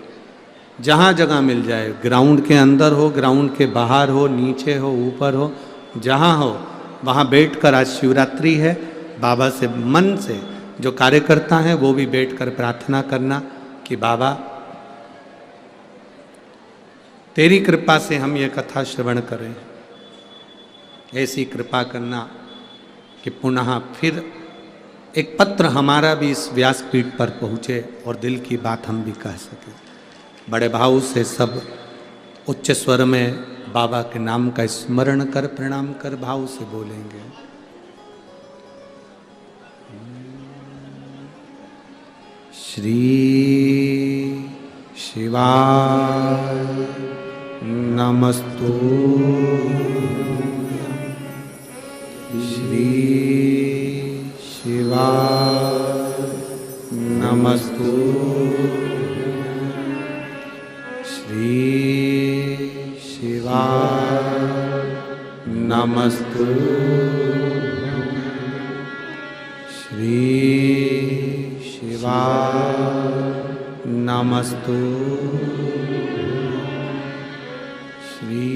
जहाँ जगह मिल जाए, ग्राउंड के अंदर हो, ग्राउंड के बाहर हो, नीचे हो, ऊपर हो, जहाँ हो वहाँ बैठकर, आज शिवरात्रि है, बाबा से मन से जो कार्यकर्ता हैं वो भी बैठकर प्रार्थना करना कि बाबा तेरी कृपा से हम ये कथा श्रवण करें, ऐसी कृपा करना कि पुनः फिर एक पत्र हमारा भी इस व्यासपीठ पर पहुँचे और दिल की बात हम भी कह सकें। बड़े भाव से सब उच्च स्वर में बाबा के नाम का स्मरण कर, प्रणाम कर, भाव से बोलेंगे। श्री शिवाय नमस्तु, श्री शिवाय नमस्तु, श्री शिवाय नमस्तु, श्री शिवाय नमस्तु, श्री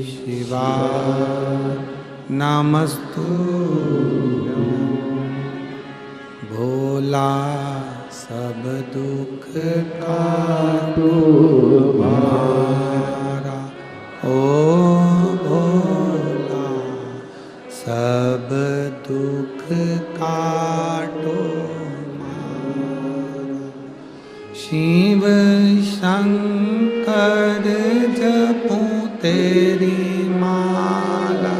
शिवाय नमस्तु। भोला सब दुख काटो हमारा, ओ भोला सब दुख काटो हमारा। शिव शंकर जपूं तेरी माला,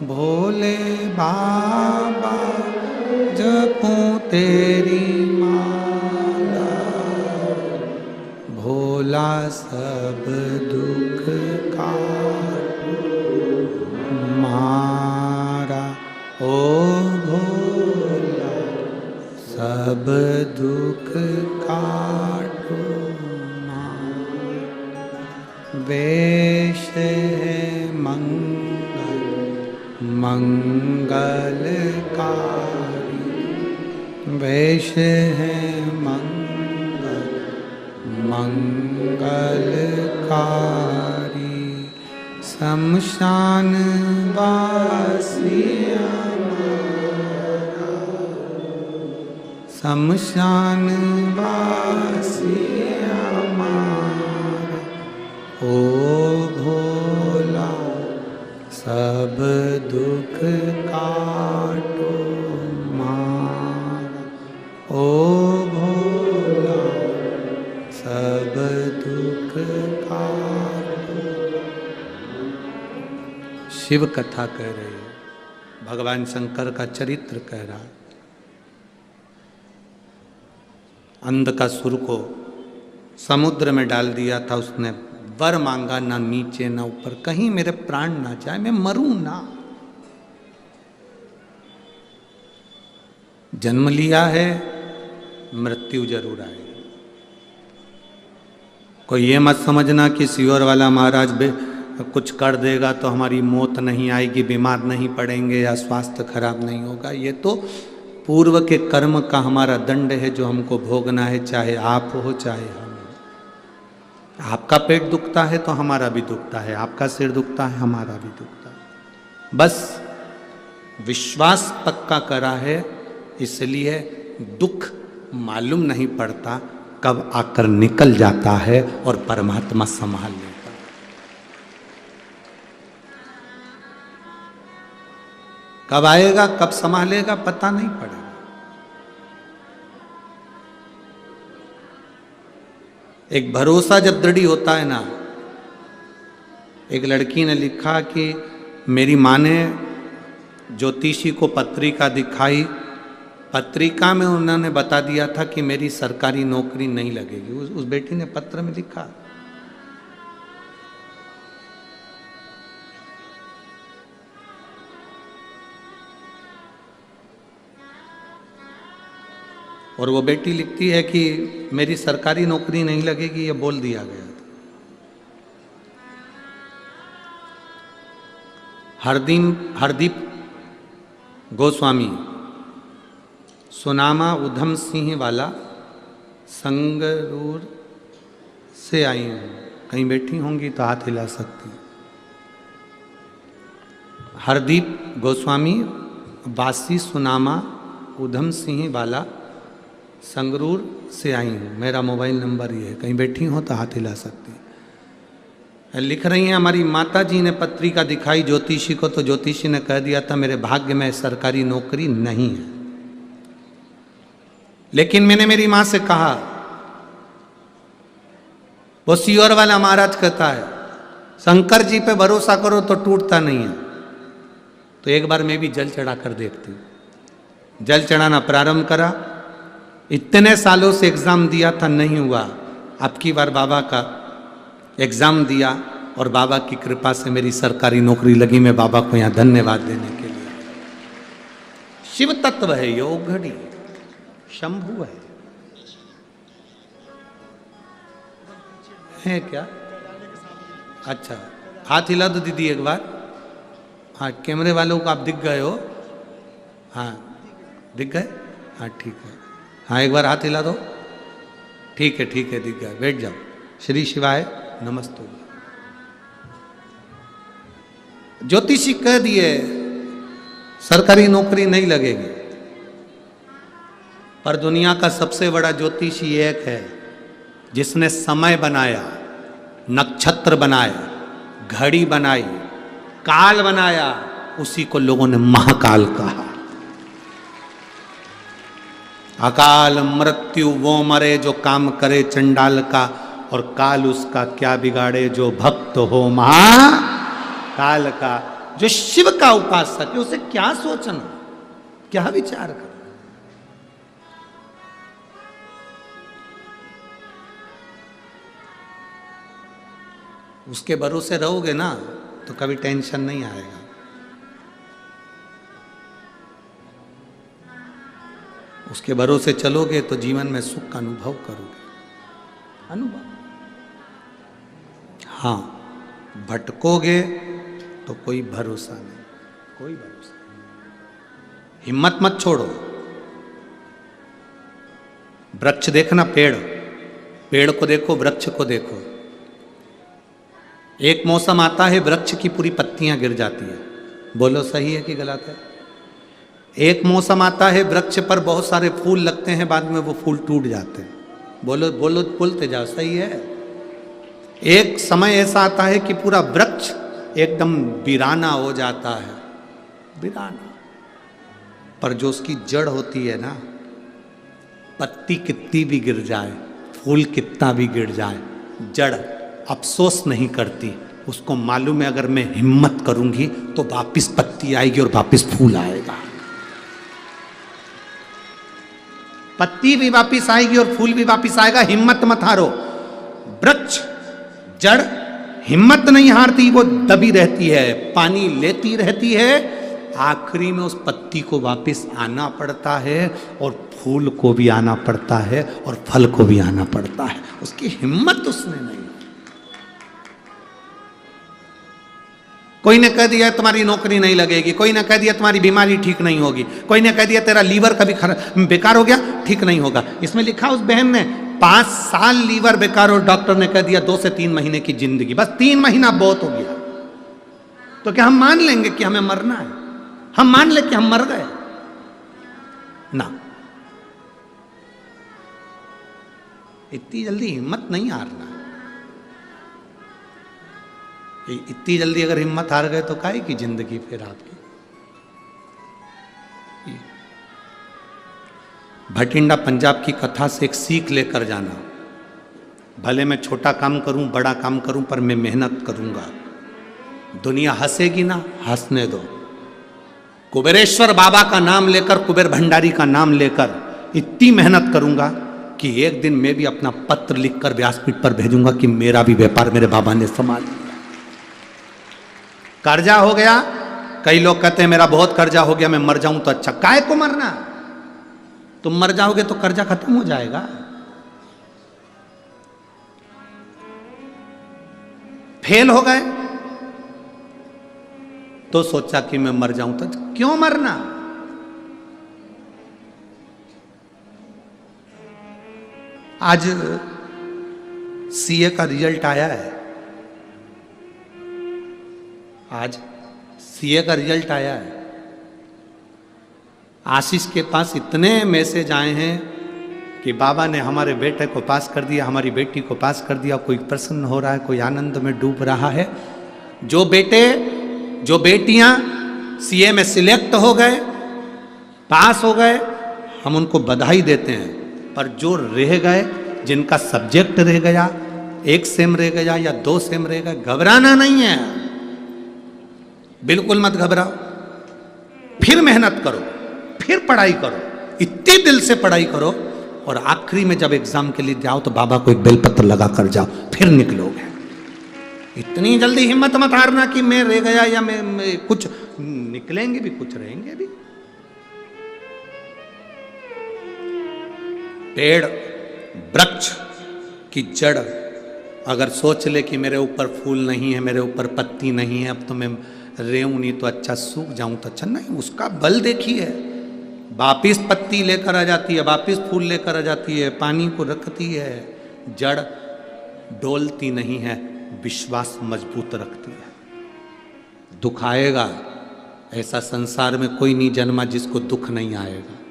भोले बाबा जपूं तेरी माला, भोला सब दुख काटो हमारा, ओ भोला सब दुख काटो हमारा। वेश है मंगल मंगलकारी, वेश है मंगल मंगलकारी, शमशान वासी हमारा, शमशान वासी हमारा, ओ भोला सब दुख काटो हमारा, ओ भोला शिव कथा कह रहे हैं, भगवान शंकर का चरित्र कह रहा। अंधकासुर को समुद्र में डाल दिया था, उसने वर मांगा, ना नीचे ना ऊपर, कहीं मेरे प्राण ना जाए, मैं मरूं ना। जन्म लिया है, मृत्यु जरूर आएगी। कोई ये मत समझना कि सियोर वाला महाराज कुछ कर देगा तो हमारी मौत नहीं आएगी, बीमार नहीं पड़ेंगे या स्वास्थ्य खराब नहीं होगा। ये तो पूर्व के कर्म का हमारा दंड है जो हमको भोगना है, चाहे आप हो चाहे हम। आपका पेट दुखता है तो हमारा भी दुखता है, आपका सिर दुखता है हमारा भी दुखता है। बस विश्वास पक्का करा है, इसलिए दुख मालूम नहीं पड़ता, कब आकर निकल जाता है और परमात्मा संभाल लेता है। कब आएगा कब संभालेगा पता नहीं पड़ेगा। एक भरोसा जब दृढ़ होता है ना, एक लड़की ने लिखा कि मेरी माँ ने ज्योतिषी को पत्रिका दिखाई, पत्रिका में उन्होंने बता दिया था कि मेरी सरकारी नौकरी नहीं लगेगी। उस बेटी ने पत्र में लिखा। और वो बेटी लिखती है कि मेरी सरकारी नौकरी नहीं लगेगी, ये बोल दिया गया था। हरदीप गोस्वामी, सुनामा उधम सिंह वाला, संगरूर से आई हूँ। कहीं बैठी होंगी तो हाथ हिला सकती। हरदीप गोस्वामी, वासी सुनामा उधम सिंह वाला, संगरूर से आई हूँ, मेरा मोबाइल नंबर ये है। कहीं बैठी हो तो हाथ हिला सकती है। लिख रही हैं, हमारी माता जी ने पत्रिका दिखाई ज्योतिषी को, तो ज्योतिषी ने कह दिया था मेरे भाग्य में सरकारी नौकरी नहीं है। लेकिन मैंने मेरी माँ से कहा, वो सियोर वाला महाराज कहता है शंकर जी पे भरोसा करो तो टूटता नहीं है। तो एक बार मैं भी जल चढ़ा कर देखती हूँ। जल चढ़ाना प्रारंभ करा, इतने सालों से एग्जाम दिया था, नहीं हुआ। अब की बार बाबा का एग्जाम दिया और बाबा की कृपा से मेरी सरकारी नौकरी लगी। मैं बाबा को यहाँ धन्यवाद देने के लिए। शिव तत्व है, योग घड़ी शंभु है क्या? अच्छा, हाथ हिला दो दीदी एक बार। हाँ, कैमरे वालों को आप दिख गए हो? हाँ दिख गए? हाँ ठीक है। हाँ एक बार हाथ हिला दो। ठीक है ठीक है, दिख गया। बैठ जाओ। श्री शिवाय नमस्ते। ज्योतिषी कह दिए सरकारी नौकरी नहीं लगेगी, पर दुनिया का सबसे बड़ा ज्योतिषी एक है जिसने समय बनाया, नक्षत्र बनाया, घड़ी बनाई, काल बनाया, उसी को लोगों ने महाकाल कहा। अकाल मृत्यु वो मरे जो काम करे चंडाल का, और काल उसका क्या बिगाड़े जो भक्त हो महाकाल का। जो शिव का उपासक है उसे क्या सोचना, क्या विचार करना। उसके भरोसे रहोगे ना तो कभी टेंशन नहीं आएगा। उसके भरोसे चलोगे तो जीवन में सुख का अनुभव करोगे। अनुभव। हाँ, भटकोगे तो कोई भरोसा नहीं, कोई भरोसा नहीं। हिम्मत मत छोड़ो। वृक्ष देखना, पेड़ को देखो, वृक्ष को देखो। एक मौसम आता है वृक्ष की पूरी पत्तियां गिर जाती है। बोलो सही है कि गलत है? एक मौसम आता है वृक्ष पर बहुत सारे फूल लगते हैं, बाद में वो फूल टूट जाते हैं। बोलो बोलो, बोलते जाओ, सही है। एक समय ऐसा आता है कि पूरा वृक्ष एकदम वीराना हो जाता है, वीराना। पर जो उसकी जड़ होती है ना, पत्ती कितनी भी गिर जाए, फूल कितना भी गिर जाए, जड़ अफसोस नहीं करती, उसको मालूम है अगर मैं हिम्मत करूंगी तो वापिस पत्ती आएगी और वापिस फूल आएगा। पत्ती भी वापिस आएगी और फूल भी वापिस आएगा। हिम्मत मत हारो। वृक्ष जड़ हिम्मत नहीं हारती, वो दबी रहती है, पानी लेती रहती है, आखिरी में उस पत्ती को वापिस आना पड़ता है और फूल को भी आना पड़ता है और फल को भी आना पड़ता है। उसकी हिम्मत उसने नहीं। कोई ने कह दिया तुम्हारी नौकरी नहीं लगेगी, कोई ने कह दिया तुम्हारी बीमारी ठीक नहीं होगी, कोई ने कह दिया तेरा लीवर कभी बेकार हो गया, ठीक नहीं होगा। इसमें लिखा उस बहन ने 5 साल लीवर बेकार और डॉक्टर ने कह दिया 2 से 3 महीने की जिंदगी, बस 3 महीना बहुत हो गया। तो क्या हम मान लेंगे कि हमें मरना है? हम मान ले कि हम मर गए ना। इतनी जल्दी हिम्मत नहीं हारना। इतनी जल्दी अगर हिम्मत हार गए तो काहे की जिंदगी फिर आपकी। भटिंडा पंजाब की कथा से एक सीख लेकर जाना। भले मैं छोटा काम करूं, बड़ा काम करूं, पर मैं मेहनत करूंगा। दुनिया हंसेगी ना, हंसने दो। कुबेरेश्वर बाबा का नाम लेकर, कुबेर भंडारी का नाम लेकर इतनी मेहनत करूंगा कि एक दिन मैं भी अपना पत्र लिखकर व्यासपीठ पर भेजूंगा कि मेरा भी व्यापार मेरे बाबा ने संभाल लिया। कर्जा हो गया, कई लोग कहते हैं मेरा बहुत कर्जा हो गया, मैं मर जाऊं तो अच्छा। काहे को मरना? तुम मर जाओगे तो कर्जा खत्म हो जाएगा। फेल हो गए तो सोचा कि मैं मर जाऊं तो क्यों मरना? आज सीए का रिजल्ट आया है। आज सीए का रिजल्ट आया है। आशीष के पास इतने मैसेज आए हैं कि बाबा ने हमारे बेटे को पास कर दिया, हमारी बेटी को पास कर दिया। कोई प्रसन्न हो रहा है, कोई आनंद में डूब रहा है। जो बेटे, जो बेटियां सीए में सिलेक्ट हो गए, पास हो गए, हम उनको बधाई देते हैं। पर जो रह गए, जिनका सब्जेक्ट रह गया, 1 सेम रह गया या 2 सेम रह गए, घबराना नहीं है। बिल्कुल मत घबराओ। फिर मेहनत करो, फिर पढ़ाई करो, इतने दिल से पढ़ाई करो और आखिरी में जब एग्जाम के लिए जाओ तो बाबा को एक बेलपत्र लगा कर जाओ, फिर निकलोगे। इतनी जल्दी हिम्मत मत हारना कि मैं रह गया या मैं कुछ। निकलेंगे भी, कुछ रहेंगे भी। पेड़, वृक्ष की जड़ अगर सोच ले कि मेरे ऊपर फूल नहीं है, मेरे ऊपर पत्ती नहीं है, अब तो मैं रेहूं नहीं तो अच्छा, सूख जाऊं तो अच्छा, नहीं। उसका बल देखिए, वापिस पत्ती लेकर आ जाती है, वापिस फूल लेकर आ जाती है, पानी को रखती है। जड़ डोलती नहीं है, विश्वास मजबूत रखती है। दुख आएगा, ऐसा संसार में कोई नहीं जन्मा जिसको दुख नहीं आएगा।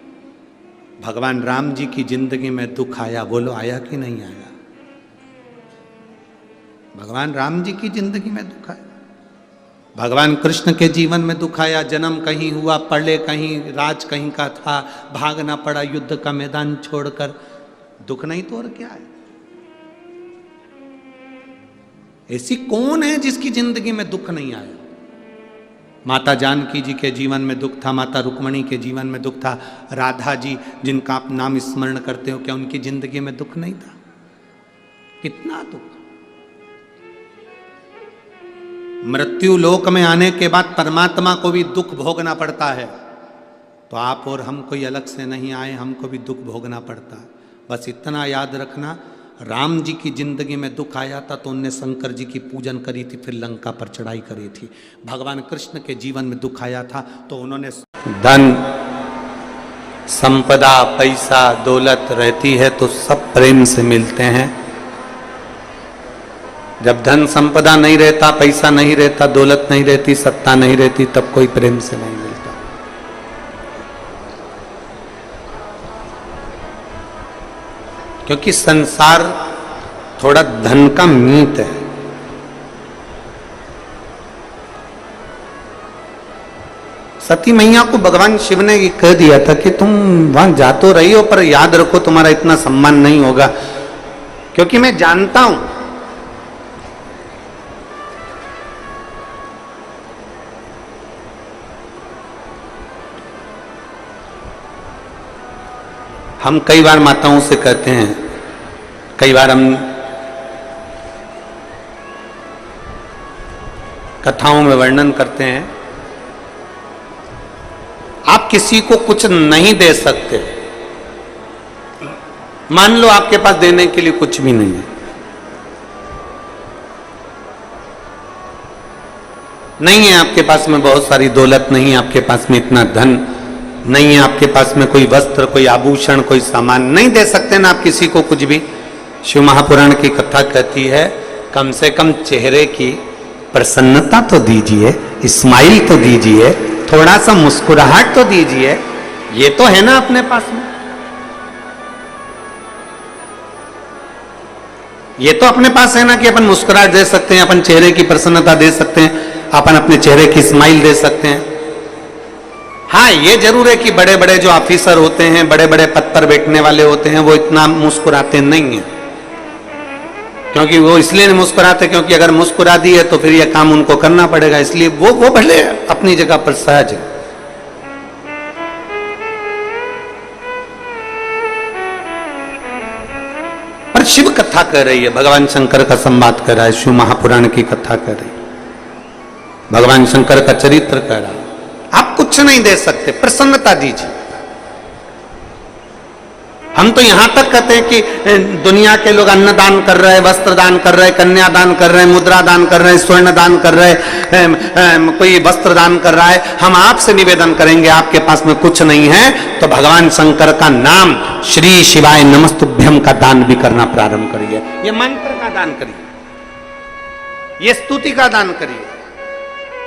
भगवान राम जी की जिंदगी में दुख आया, बोलो आया कि नहीं आया? भगवान राम जी की जिंदगी में दुख आया। भगवान कृष्ण के जीवन में दुख आया। जन्म कहीं हुआ, पढ़े कहीं, राज कहीं का था, भागना पड़ा युद्ध का मैदान छोड़कर। दुख नहीं तो और क्या है? ऐसी कौन है जिसकी जिंदगी में दुख नहीं आया? माता जानकी जी के जीवन में दुख था, माता रुक्मणी के जीवन में दुख था, राधा जी जिनका आप नाम स्मरण करते हो, क्या उनकी जिंदगी में दुख नहीं था? कितना दुख। मृत्यु लोक में आने के बाद परमात्मा को भी दुख भोगना पड़ता है। तो आप और हम कोई अलग से नहीं आए, हमको भी दुख भोगना पड़ता है। बस इतना याद रखना, राम जी की जिंदगी में दुख आया था तो उनने शंकर जी की पूजन करी थी, फिर लंका पर चढ़ाई करी थी। भगवान कृष्ण के जीवन में दुख आया था तो उन्होंने धन संपदा, पैसा, दौलत रहती है तो सब प्रेम से मिलते हैं। जब धन संपदा नहीं रहता, पैसा नहीं रहता, दौलत नहीं रहती, सत्ता नहीं रहती, तब कोई प्रेम से नहीं मिलता। क्योंकि संसार थोड़ा धन का मीत है। सती मैया को भगवान शिव ने ये कह दिया था कि तुम वहां जा तो रही हो, पर याद रखो तुम्हारा इतना सम्मान नहीं होगा, क्योंकि मैं जानता हूं हम कई बार माताओं से कहते हैं, कई बार हम कथाओं में वर्णन करते हैं, आप किसी को कुछ नहीं दे सकते। मान लो आपके पास देने के लिए कुछ भी नहीं है, नहीं है आपके पास में बहुत सारी दौलत, नहीं है आपके पास में इतना धन, नहीं है आपके पास में कोई वस्त्र, कोई आभूषण, कोई सामान, नहीं दे सकते ना आप किसी को कुछ भी। शिव महापुराण की कथा कहती है कम से कम चेहरे की प्रसन्नता तो दीजिए, स्माइल तो दीजिए, थोड़ा सा मुस्कुराहट तो दीजिए, ये तो है ना अपने पास में। ये तो अपने पास है ना कि अपन मुस्कुराहट दे सकते हैं, अपन चेहरे की प्रसन्नता दे सकते हैं, अपन अपने चेहरे की स्माइल दे सकते हैं। हाँ, ये जरूर है कि बड़े बड़े जो ऑफिसर होते हैं, बड़े बड़े पद पर बैठने वाले होते हैं, वो इतना मुस्कुराते नहीं हैं। क्योंकि वो इसलिए नहीं मुस्कुराते क्योंकि अगर मुस्कुरा दी है तो फिर ये काम उनको करना पड़ेगा, इसलिए वो भले अपनी जगह पर सहज है। पर शिव कथा कर रही है, भगवान शंकर का संवाद कर रहा है, शिव महापुराण की कथा कर रही है, भगवान शंकर का चरित्र कर रहा है। आप कुछ नहीं दे सकते, प्रसन्नता दीजिए। हम तो यहां तक कहते हैं कि दुनिया के लोग अन्न दान कर रहे हैं, वस्त्र दान कर रहे हैं, कन्या दान कर रहे हैं, मुद्रा दान कर रहे हैं, स्वर्ण दान कर रहे हैं, कोई वस्त्र दान कर रहा है। हम आपसे निवेदन करेंगे, आपके पास में कुछ नहीं है तो भगवान शंकर का नाम श्री शिवाय नमस्तुभ्यम का दान भी करना प्रारंभ करिए। ये मंत्र का दान करिए, ये स्तुति का दान करिए,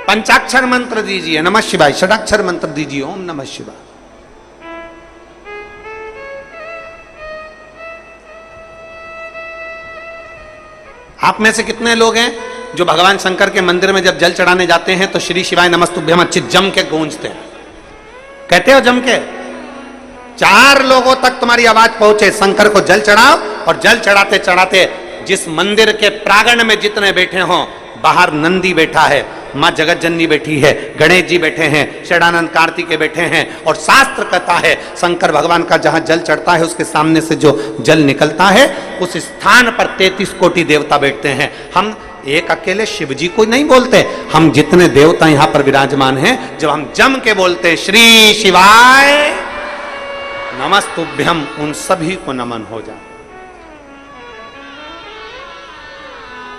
पंचाक्षर मंत्र दीजिए नमः शिवाय, षडाक्षर मंत्र दीजिए ओम नमः शिवाय। आप में से कितने लोग हैं जो भगवान शंकर के मंदिर में जब जल चढ़ाने जाते हैं तो श्री शिवाय नमस्तुभ्यम अच्छी जम के गूंजते हैं? कहते हो जम के? 4 लोगों तक तुम्हारी आवाज पहुंचे, शंकर को जल चढ़ाओ, और जल चढ़ाते चढ़ाते जिस मंदिर के प्रांगण में जितने बैठे हों, बाहर नंदी बैठा है, मां जगत जननी बैठी है, गणेश जी बैठे हैं, षडानंद कार्तिकेय बैठे हैं, और शास्त्र कहता है शंकर भगवान का जहां जल चढ़ता है उसके सामने से जो जल निकलता है उस स्थान पर 33 कोटि देवता बैठते हैं। हम एक अकेले शिव जी को नहीं बोलते, हम जितने देवता यहां पर विराजमान हैं, जब हम जम के बोलते श्री शिवाय नमस्तुभ्यम, उन सभी को नमन हो जाता,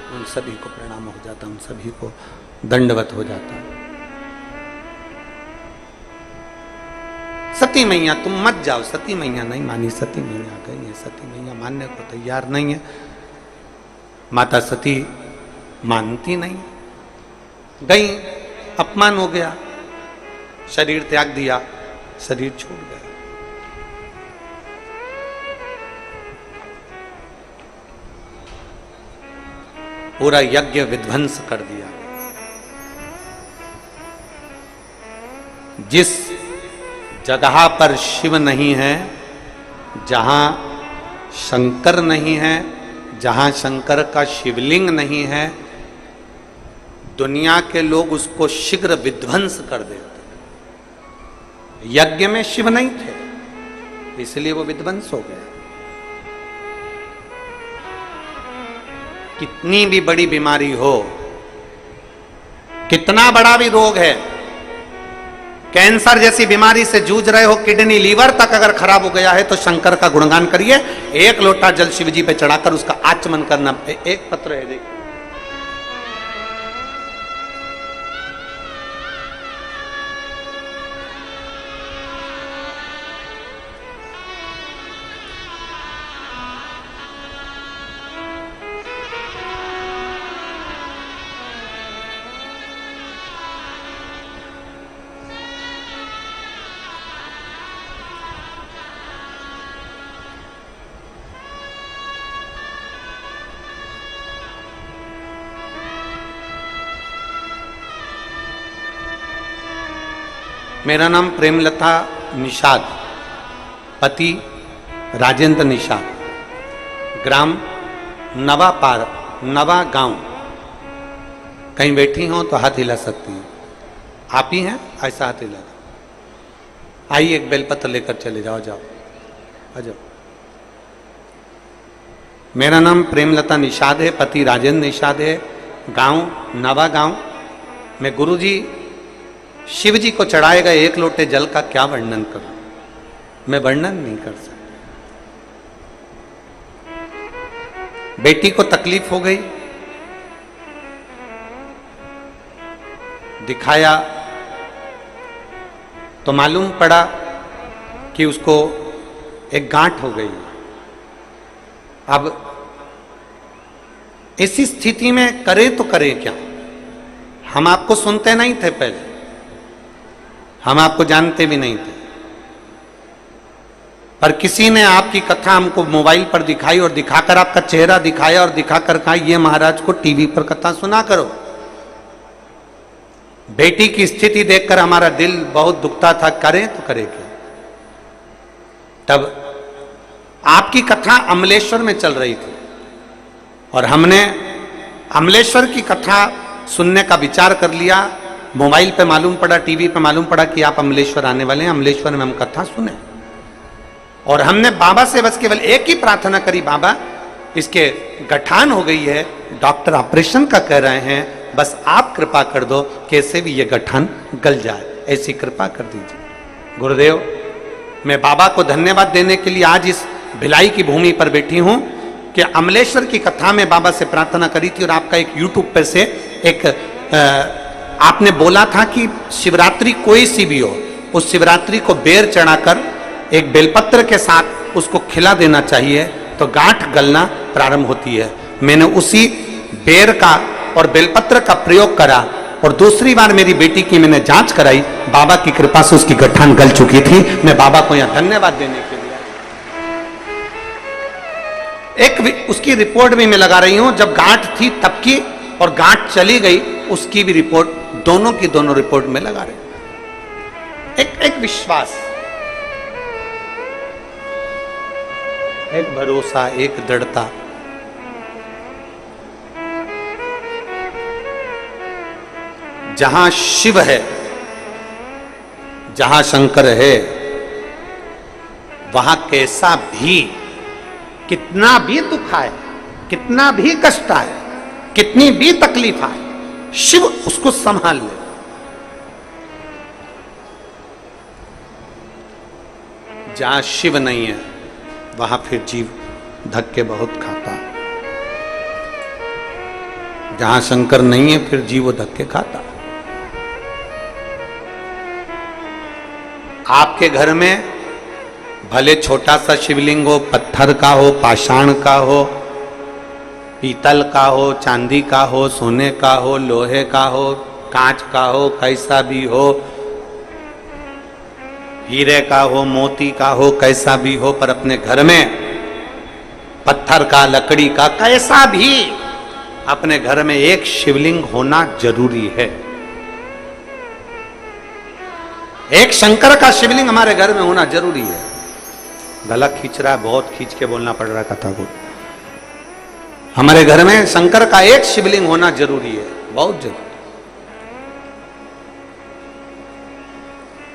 उन सभी को प्रणाम हो जाता, उन सभी को दंडवत हो जाता। सती मैया तुम मत जाओ, सती मैया नहीं मानी, सती मैया गई है, सती मैया मानने को तैयार नहीं है। माता सती मानती नहीं, गई, अपमान हो गया, शरीर त्याग दिया, शरीर छूट गया। पूरा यज्ञ विध्वंस कर दिया। जिस जगह पर शिव नहीं है, जहां शंकर नहीं है, जहां शंकर का शिवलिंग नहीं है, दुनिया के लोग उसको शीघ्र विध्वंस कर देते। यज्ञ में शिव नहीं थे इसलिए वो विध्वंस हो गए। कितनी भी बड़ी बीमारी हो, कितना बड़ा भी रोग है, कैंसर जैसी बीमारी से जूझ रहे हो, किडनी लीवर तक अगर खराब हो गया है तो शंकर का गुणगान करिए। 1 लोटा जल शिव जी पे चढ़ाकर उसका आचमन करना। एक पत्र है देखिए, मेरा नाम प्रेमलता निषाद, पति राजेंद्र निषाद, ग्राम नवा पार, नवा गांव। कहीं बैठी हो तो हाथ हिला सकती हैं। आप ही हैं? ऐसा हाथ हिला। आइए एक बेलपत्र लेकर चले जाओ। आ जाओ। मेरा नाम प्रेमलता निषाद है, पति राजेंद्र निषाद है, गांव नवा गांव। मैं गुरुजी शिव जी को चढ़ाए गए 1 लोटे जल का क्या वर्णन करूं, मैं वर्णन नहीं कर सकता। बेटी को तकलीफ हो गई, दिखाया तो मालूम पड़ा कि उसको एक गांठ हो गई। अब ऐसी स्थिति में करें तो करें क्या? हम आपको सुनते नहीं थे पहले, हम आपको जानते भी नहीं थे, पर किसी ने आपकी कथा हमको मोबाइल पर दिखाई और दिखाकर आपका चेहरा दिखाया और दिखाकर कहा ये महाराज को टीवी पर कथा सुना करो। बेटी की स्थिति देखकर हमारा दिल बहुत दुखता था, करें तो करें क्या? तब आपकी कथा अमलेश्वर में चल रही थी और हमने अमलेश्वर की कथा सुनने का विचार कर लिया। मोबाइल पे मालूम पड़ा, टीवी पे मालूम पड़ा कि आप अमलेश्वर आने वाले हैं, अमलेश्वर में हम कथा सुने। और हमने बाबा से बस केवल एक ही प्रार्थना करी, बाबा इसके गठान हो गई है, डॉक्टर ऑपरेशन का कह रहे हैं, बस आप कृपा कर दो कैसे भी ये गठान गल जाए, ऐसी कृपा कर दीजिए। गुरुदेव, मैं बाबा को धन्यवाद देने के लिए आज इस भिलाई की भूमि पर बैठी हूं कि अमलेश्वर की कथा में बाबा से प्रार्थना करी थी और आपका एक यूट्यूब पर से एक आपने बोला था कि शिवरात्रि कोई सी भी हो, उस शिवरात्रि को बेर चढ़ाकर एक बेलपत्र के साथ उसको खिला देना चाहिए तो गांठ गलना प्रारंभ होती है। मैंने उसी बेर का और बेलपत्र का प्रयोग करा और दूसरी बार मेरी बेटी की मैंने जांच कराई, बाबा की कृपा से उसकी गठान गल चुकी थी। मैं बाबा को यहां धन्यवाद देने के लिए एक उसकी रिपोर्ट भी मैं लगा रही हूं, जब गांठ थी तब की और गांठ चली गई उसकी भी रिपोर्ट, दोनों की दोनों रिपोर्ट में लगा रहे हैं। एक विश्वास, एक भरोसा, एक दृढ़ता। जहां शिव है, जहां शंकर है, वहां कैसा भी, कितना भी दुख आए, कितना भी कष्ट आए, कितनी भी तकलीफ आए, शिव उसको संभाल ले। जहां शिव नहीं है वहां फिर जीव धक्के बहुत खाता है। जहां शंकर नहीं है फिर जीव वो धक्के खाता। आपके घर में भले छोटा सा शिवलिंग हो, पत्थर का हो, पाषाण का हो, पीतल का हो, चांदी का हो, सोने का हो, लोहे का हो, कांच का हो, कैसा भी हो, हीरे का हो, मोती का हो, कैसा भी हो, पर अपने घर में पत्थर का, लकड़ी का, कैसा भी अपने घर में एक शिवलिंग होना जरूरी है। एक शंकर का शिवलिंग हमारे घर में होना जरूरी है। गला खींच रहा है, बहुत खींच के बोलना पड़ रहा है कथा को। हमारे घर में शंकर का एक शिवलिंग होना जरूरी है, बहुत जरूरी।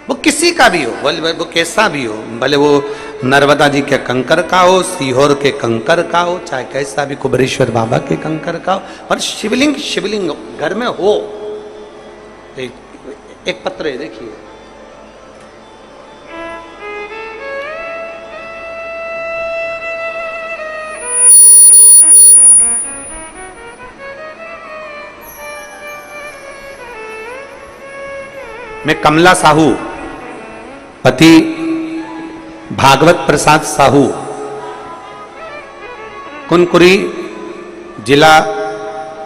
वो किसी का भी हो, भले वो कैसा भी हो, भले वो नर्मदा जी के कंकर का हो, सीहोर के कंकर का हो, चाहे कैसा भी कुबेरेश्वर बाबा के कंकर का हो, और शिवलिंग शिवलिंग घर में हो। एक पत्र है, देखिए, मैं कमला साहू, पति भागवत प्रसाद साहू, कुनकुरी, जिला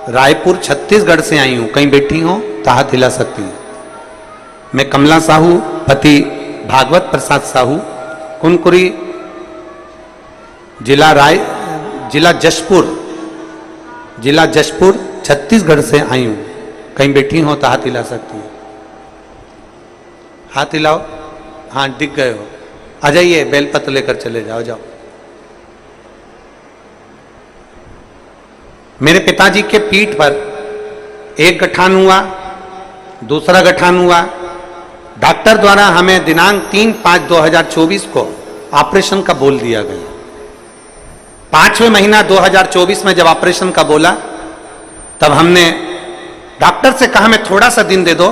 रायपुर, छत्तीसगढ़ से आई हूं। कहीं बैठी हो तो हाथ हिला सकती हूं। मैं कमला साहू, पति भागवत प्रसाद साहू, कुनकुरी, जिला जशपुर, छत्तीसगढ़ से आई हूं। कहीं बैठी हो तो हाथ हिला सकती हूं। हाथ हिलाओ, हाँ दिख गए हो, आ जाइए, बेलपत्र लेकर चले जाओ। जाओ। मेरे पिताजी के पीठ पर एक गठान हुआ, दूसरा गठान हुआ। डॉक्टर द्वारा हमें दिनांक 3/5/2024 को ऑपरेशन का बोल दिया गया। 5वें महीना 2024 में जब ऑपरेशन का बोला, तब हमने डॉक्टर से कहा मैं थोड़ा सा दिन दे दो।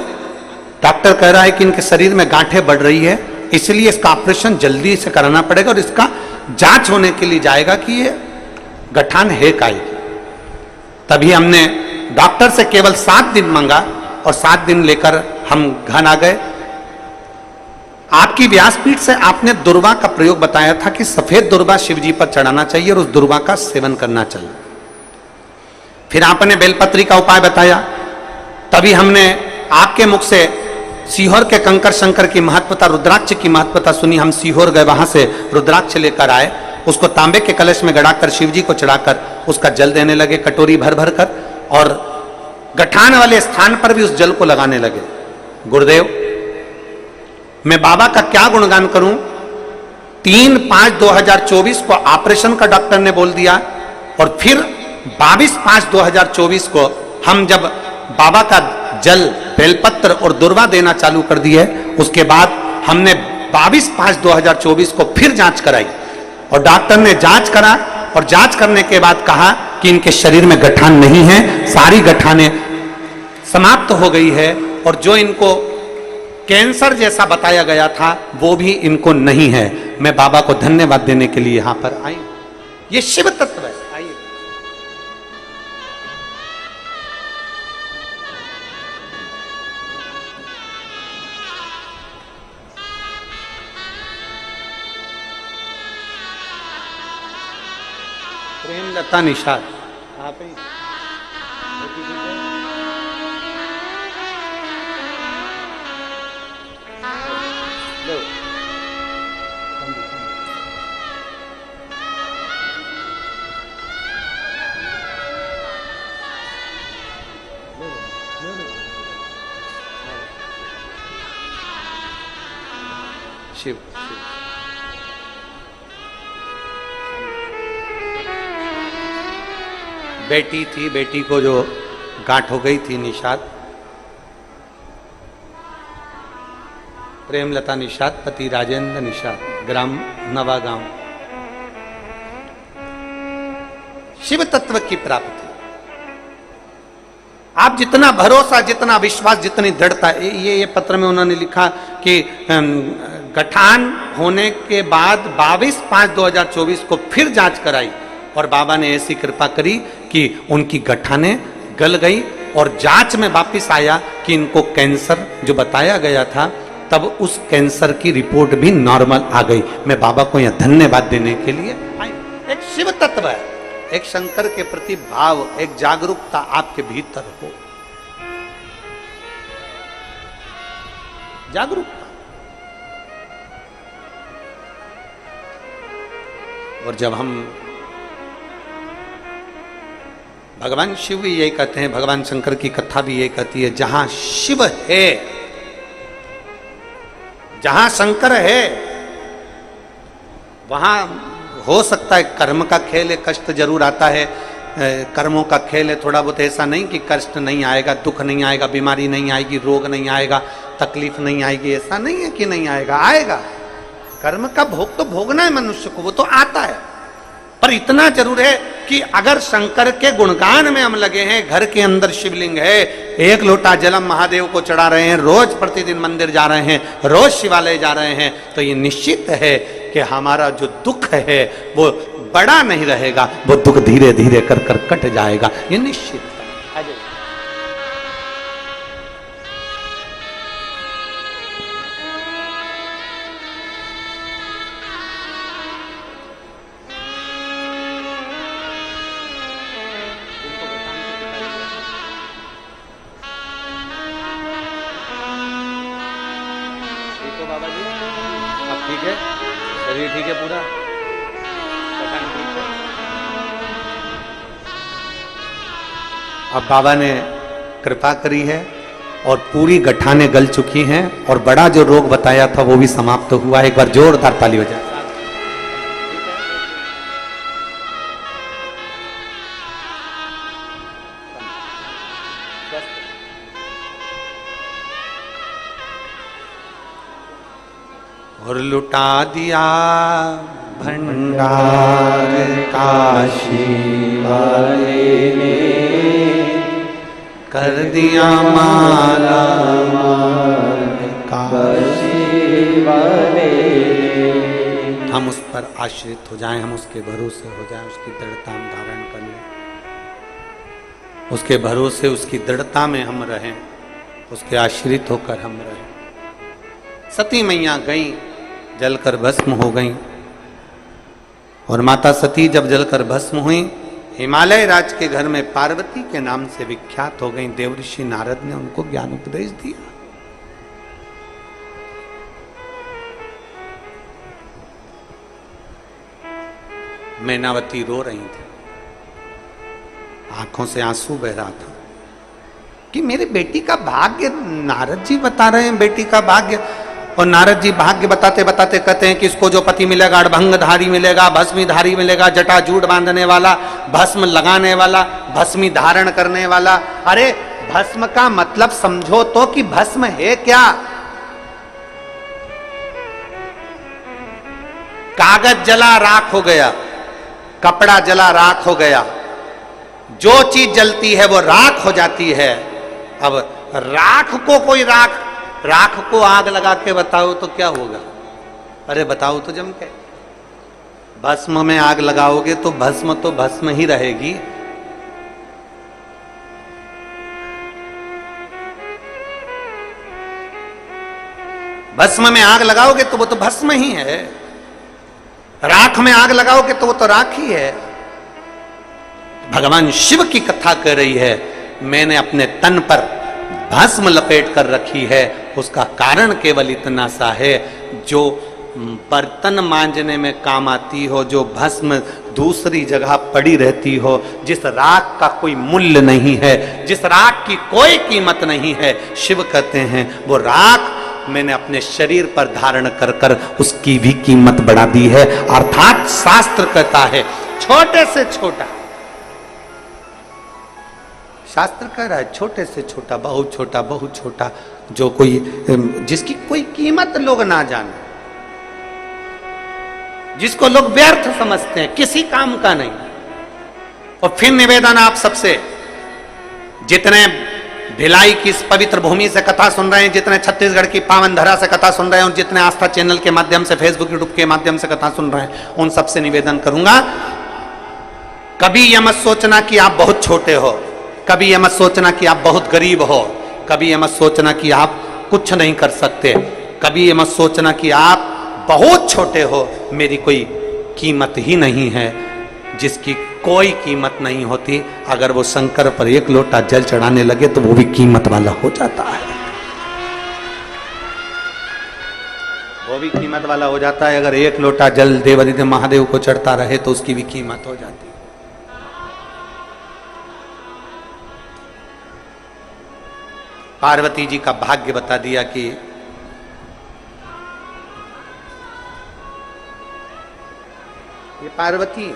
डॉक्टर कह रहा है कि इनके शरीर में गांठें बढ़ रही है, इसलिए इसका ऑपरेशन जल्दी से कराना पड़ेगा और इसका जांच होने के लिए जाएगा कि ये गठान है काई। तभी हमने डॉक्टर से केवल 7 दिन मांगा और 7 दिन लेकर हम घर आ गए। आपकी व्यासपीठ से आपने दुर्वा का प्रयोग बताया था कि सफेद दुर्वा शिव जी पर चढ़ाना चाहिए और उस दुर्वा का सेवन करना चाहिए। फिर आपने बेलपत्री का उपाय बताया। तभी हमने आपके मुख से सीहोर के कंकर शंकर की महत्वता, रुद्राक्ष की महत्वता सुनी। हम सीहोर गए, वहां से रुद्राक्ष लेकर आए, उसको तांबे के कलश में गड़ाकर शिव जी को चढ़ाकर उसका जल देने लगे कटोरी भर भर कर, और गठान वाले स्थान पर भी उस जल को लगाने लगे। गुरुदेव, मैं बाबा का क्या गुणगान करूं। 3/5/2024 को ऑपरेशन का डॉक्टर ने बोल दिया और फिर 22/5/2024 को हम जब बाबा का जल, बेलपत्र और दुर्वा देना चालू कर दिए, उसके बाद हमने 22/5/2024 को फिर जांच कराई और डॉक्टर ने जांच करा और जांच करने के बाद कहा कि इनके शरीर में गठान नहीं है, सारी गठानें समाप्त हो गई है और जो इनको कैंसर जैसा बताया गया था वो भी इनको नहीं है। मैं बाबा को धन्यवाद देने के लिए यहां पर आई। ये शिव तत्व है। आइए। प्रेमलता निषाद, आप ही शिव। बेटी थी, बेटी को जो गांठ हो गई थी, निषाद, प्रेमलता निषाद, पति राजेंद्र निषाद, ग्राम नवा गांव। शिव तत्व की प्राप्ति, आप जितना भरोसा, जितना विश्वास, जितनी दृढ़ता, ये पत्र में उन्होंने लिखा कि गठान होने के बाद 22/5/2024 को फिर जांच कराई और बाबा ने ऐसी कृपा करी कि उनकी गठानें गल गई और जांच में वापिस आया कि इनको कैंसर जो बताया गया था, तब उस कैंसर की रिपोर्ट भी नॉर्मल आ गई। मैं बाबा को यह धन्यवाद देने के लिए आई। एक शिव तत्व है, एक शंकर के प्रति भाव, एक जागरूकता आपके भीतर हो, जागरूकता। और जब हम भगवान शिव भी यही कहते हैं, भगवान शंकर की कथा भी यही कहती है, जहां शिव है, जहां शंकर है, वहां हो सकता है कर्म का खेल है, कष्ट जरूर आता है, कर्मों का खेल है थोड़ा बहुत। ऐसा नहीं कि कष्ट नहीं आएगा, दुख नहीं आएगा, बीमारी नहीं आएगी, रोग नहीं आएगा, तकलीफ नहीं आएगी, ऐसा नहीं है कि नहीं आएगा, आएगा। कर्म का भोग तो भोगना है मनुष्य को, वो तो आता है। पर इतना जरूर है कि अगर शंकर के गुणगान में हम लगे हैं, घर के अंदर शिवलिंग है, 1 लोटा जलम महादेव को चढ़ा रहे हैं, रोज प्रतिदिन मंदिर जा रहे हैं, रोज शिवालय जा रहे हैं, तो ये निश्चित है कि हमारा जो दुख है वो बड़ा नहीं रहेगा, वो दुख धीरे धीरे कर कर कट जाएगा, ये निश्चित है। बाबा जी अब ठीक है, शरीर ठीक है पूरा, ठीक है। अब बाबा ने कृपा करी है और पूरी गठानें गल चुकी हैं और बड़ा जो रोग बताया था वो भी समाप्त हुआ है। एक बार जोरदार ताली हो जाए। और लुटा दिया भंडार काशी वाले ने, कर दिया माला माल काशी वाले। हम उस पर आश्रित हो जाएं, हम उसके भरोसे हो जाएं, उसकी दृढ़ता हम धारण कर लें, उसके भरोसे उसकी दृढ़ता में हम रहें, उसके आश्रित होकर हम रहें। सती मैया गई, जलकर भस्म हो गई, और माता सती जब जलकर भस्म हुई, हिमालय राज के घर में पार्वती के नाम से विख्यात हो गई। देवऋषि नारद ने उनको ज्ञान उपदेश दिया। मैनावती रो रही थी, आंखों से आंसू बह रहा था कि मेरे बेटी का भाग्य, नारद जी बता रहे हैं बेटी का भाग्य। और नारद जी भाग्य बताते बताते कहते हैं कि इसको जो पति मिलेगा, अड़भंगधारी मिलेगा, भस्मीधारी मिलेगा, जटाजूट बांधने वाला, भस्म लगाने वाला, भस्मी धारण करने वाला। अरे भस्म का मतलब समझो तो कि भस्म है क्या? कागज जला राख हो गया, कपड़ा जला राख हो गया, जो चीज जलती है वो राख हो जाती है। अब राख को कोई राख को आग लगा के बताओ तो क्या होगा? अरे बताओ तो जम के। भस्म में आग लगाओगे तो भस्म ही रहेगी। भस्म में आग लगाओगे तो वो तो भस्म ही है, राख में आग लगाओगे तो वो तो राख ही है। भगवान शिव की कथा कर रही है, मैंने अपने तन पर भस्म लपेट कर रखी है। उसका कारण केवल इतना सा है, जो बर्तन मांजने में काम आती हो, जो भस्म दूसरी जगह पड़ी रहती हो, जिस राख का कोई मूल्य नहीं है, जिस राख की कोई कीमत नहीं है, शिव कहते हैं वो राख मैंने अपने शरीर पर धारण कर कर उसकी भी कीमत बढ़ा दी है। अर्थात शास्त्र कहता है छोटे से छोटा, शास्त्र कह रहा है छोटे से छोटा, बहुत छोटा, जो कोई जिसकी कोई कीमत लोग ना जाने, जिसको लोग व्यर्थ समझते हैं, किसी काम का नहीं। और फिर निवेदन आप सबसे, जितने भिलाई की इस पवित्र भूमि से कथा सुन रहे हैं, जितने छत्तीसगढ़ की पावन धरा से कथा सुन रहे हैं, और जितने आस्था चैनल के माध्यम से, फेसबुक यूट्यूब के माध्यम से कथा सुन रहे हैं, उन सबसे निवेदन करूंगा, कभी यह मत सोचना कि आप बहुत छोटे हो, कभी यह मत सोचना कि आप बहुत गरीब हो, कभी यह मत सोचना कि आप कुछ नहीं कर सकते, कभी यह मत सोचना कि आप बहुत छोटे हो, मेरी कोई कीमत ही नहीं है। जिसकी कोई कीमत नहीं होती, अगर वो शंकर पर एक लोटा जल चढ़ाने लगे तो वो भी कीमत वाला हो जाता है, वो भी कीमत वाला हो जाता है। अगर एक लोटा जल देवादिदेव महादेव को चढ़ता रहे तो उसकी भी कीमत हो जाती है। पार्वती जी का भाग्य बता दिया कि ये पार्वती,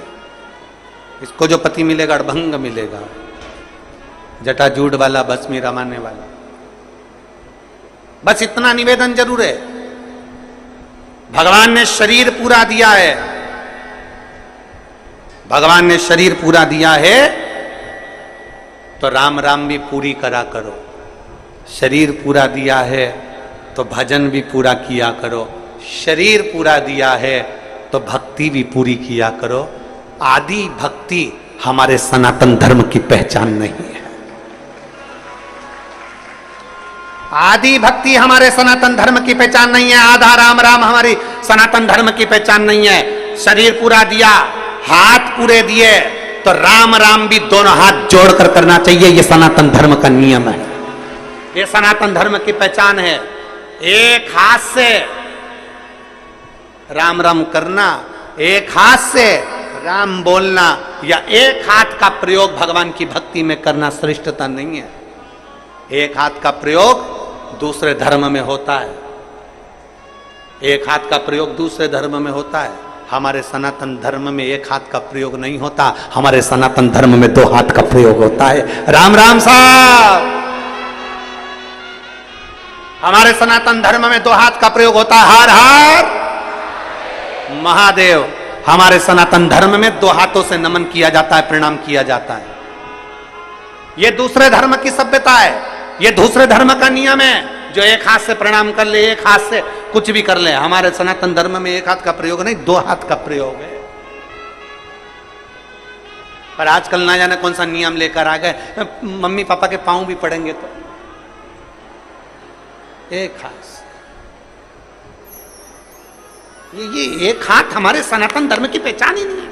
इसको जो पति मिलेगा अड़भंग मिलेगा, जटाजूट वाला, भस्मी रमाने वाला। बस इतना निवेदन जरूर है। भगवान ने शरीर पूरा दिया है, भगवान ने शरीर पूरा दिया है तो राम राम भी पूरी करा करो। शरीर पूरा दिया है तो भजन भी पूरा किया करो। शरीर पूरा दिया है तो भक्ति भी पूरी किया करो। आदि भक्ति हमारे सनातन धर्म की पहचान नहीं है। आदि भक्ति हमारे सनातन धर्म की पहचान नहीं है। आधा राम राम हमारी सनातन धर्म की पहचान नहीं है। शरीर पूरा दिया, हाथ पूरे दिए तो राम राम भी दोनों हाथ जोड़कर करना चाहिए। यह सनातन धर्म का नियम है, यह सनातन धर्म की पहचान है। एक हाथ से राम राम करना, एक हाथ से राम बोलना, या एक हाथ का प्रयोग भगवान की भक्ति में करना श्रेष्ठता नहीं है। एक हाथ का प्रयोग दूसरे धर्म में होता है, एक हाथ का प्रयोग दूसरे धर्म में होता है। हमारे सनातन धर्म में एक हाथ का प्रयोग नहीं होता, हमारे सनातन धर्म में दो हाथ का प्रयोग होता है। राम राम साहब, हमारे सनातन धर्म में दो हाथ का प्रयोग होता है। हर हर महादेव, हमारे सनातन धर्म में 2 हाथों से नमन किया जाता है, प्रणाम किया जाता है। ये दूसरे धर्म की सभ्यता है, ये दूसरे धर्म का नियम है, जो एक हाथ से प्रणाम कर ले, एक हाथ से कुछ भी कर ले। हमारे सनातन धर्म में एक हाथ का प्रयोग नहीं, 2 हाथ का प्रयोग है। पर आजकल ना जाने कौन सा नियम लेकर आ गए, मम्मी पापा के पांव भी पड़ेंगे तो एक हाथ। ये एक हाथ हमारे सनातन धर्म की पहचान ही नहीं है।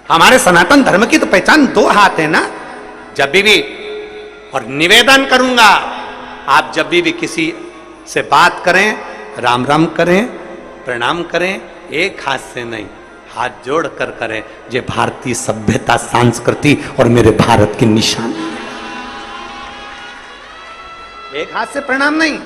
हमारे सनातन धर्म की तो पहचान 2 हाथ है ना। जब भी और निवेदन करूंगा, आप जब भी किसी से बात करें, राम राम करें, प्रणाम करें, एक हाथ से नहीं, हाथ जोड़ कर करें। ये भारतीय सभ्यता, संस्कृति और मेरे भारत की निशानी। एक हाथ से प्रणाम नहीं।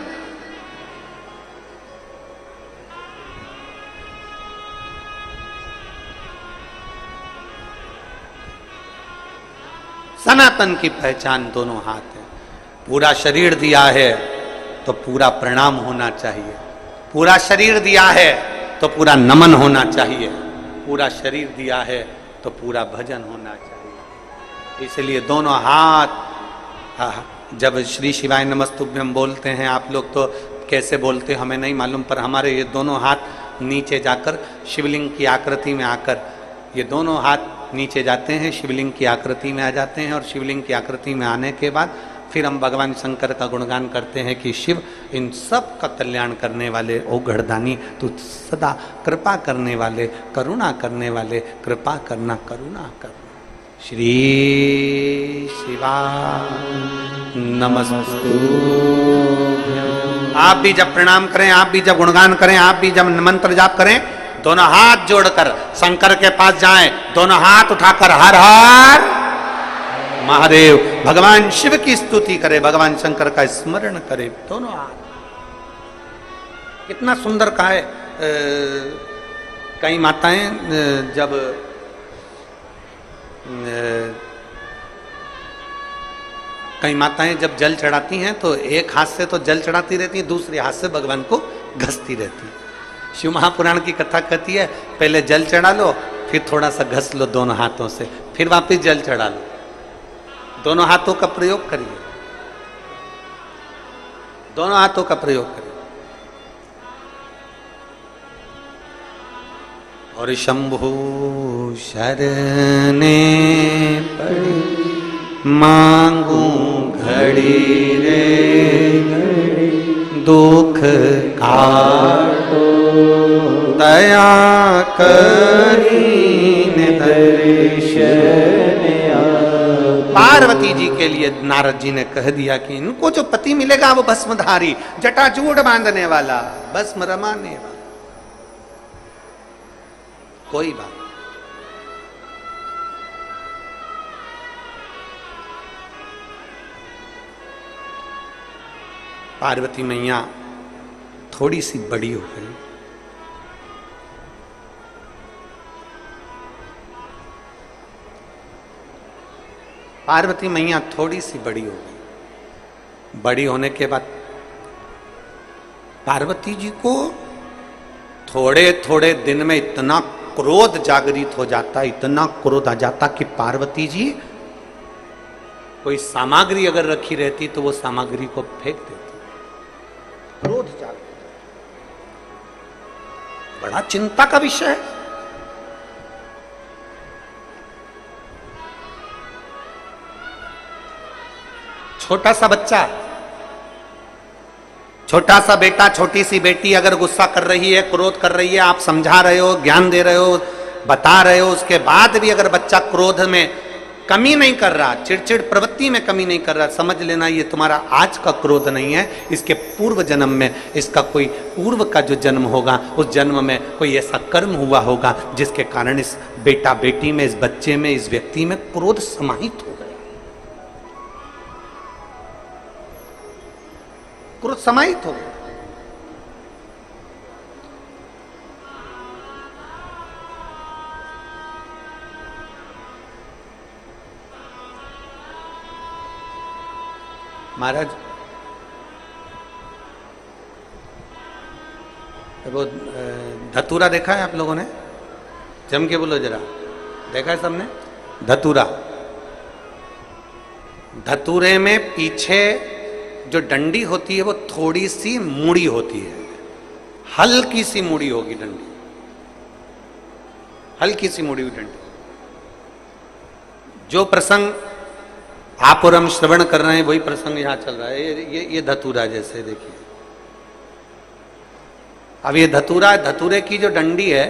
सनातन की पहचान दोनों हाथ है। पूरा शरीर दिया है तो पूरा प्रणाम होना चाहिए, पूरा शरीर दिया है तो पूरा नमन होना चाहिए, पूरा शरीर दिया है तो पूरा भजन होना चाहिए। इसलिए दोनों हाथ, जब श्री शिवाय नमस्तुभ्यम बोलते हैं, आप लोग तो कैसे बोलते हमें नहीं मालूम, पर हमारे ये दोनों हाथ नीचे जाकर शिवलिंग की आकृति में आकर, ये दोनों हाथ नीचे जाते हैं, शिवलिंग की आकृति में आ जाते हैं। और शिवलिंग की आकृति में आने के बाद फिर हम भगवान शंकर का गुणगान करते हैं कि शिव इन सब का कल्याण करने वाले, ओ गढ़दानी तू सदा कृपा करने वाले, करुणा करने वाले, कृपा करना, करुणा करना। श्री शिवा नमस्तु। आप भी जब प्रणाम करें, आप भी जब गुणगान करें, आप भी जब मंत्र जाप करें, दोनों हाथ जोड़कर शंकर के पास जाएं, दोनों हाथ उठाकर हर हर महादेव, भगवान शिव की स्तुति करें, भगवान शंकर का स्मरण करें, दोनों हाथ। कितना सुंदर कहा है। कई माताएं जब कई माताएं जब जल चढ़ाती हैं तो एक हाथ से तो जल चढ़ाती रहती हैं, दूसरे हाथ से भगवान को घसती रहती है। शिव महापुराण की कथा कहती है, पहले जल चढ़ा लो, फिर थोड़ा सा घस लो दोनों हाथों से, फिर वापस जल चढ़ा लो। दोनों हाथों का प्रयोग करिए, दोनों हाथों का प्रयोग करिए। और शंभु शरणे पड़ी मांगू घड़ी रे, दुख काटो दया करीन दर्शन। पार्वती जी के लिए नारद जी ने कह दिया कि इनको जो पति मिलेगा वो भस्मधारी, जटाजूट बांधने वाला, भस्म रमाने वाला। कोई बात पार्वती मैया थोड़ी सी बड़ी हो गई। पार्वती मैया थोड़ी सी बड़ी हो गई। बड़ी होने के बाद पार्वती जी को थोड़े थोड़े दिन में इतना क्रोध जागृत हो जाता, इतना क्रोध आ जाता कि पार्वती जी कोई सामग्री अगर रखी रहती तो वो सामग्री को फेंक देती। क्रोध जागृत, बड़ा चिंता का विषय है। छोटा सा बच्चा, छोटा सा बेटा, छोटी सी बेटी अगर गुस्सा कर रही है, क्रोध कर रही है, आप समझा रहे हो, ज्ञान दे रहे हो, बता रहे हो, उसके बाद भी अगर बच्चा क्रोध में कमी नहीं कर रहा, चिड़चिड़ प्रवृत्ति में कमी नहीं कर रहा, समझ लेना ये तुम्हारा आज का क्रोध नहीं है, इसके पूर्व जन्म में, इसका कोई पूर्व का जो जन्म होगा, उस जन्म में कोई ऐसा कर्म हुआ होगा जिसके कारण इस बेटा बेटी में, इस बच्चे में, इस व्यक्ति में क्रोध समाहित हो गया। क्रोध समाहित हो गया। महाराज वो धतूरा देखा है आप लोगों ने? जम के बोलो जरा, देखा है सबने? धतूरा, धतूरे में पीछे जो डंडी होती है वो थोड़ी सी मुड़ी होती है, हल्की सी मुड़ी होगी डंडी, हल्की सी मुड़ी हुई डंडी। जो प्रसंग आप और हम श्रवण कर रहे हैं वही प्रसंग यहां चल रहा है। ये धतूरा जैसे देखिए, अब ये धतूरे की जो डंडी है,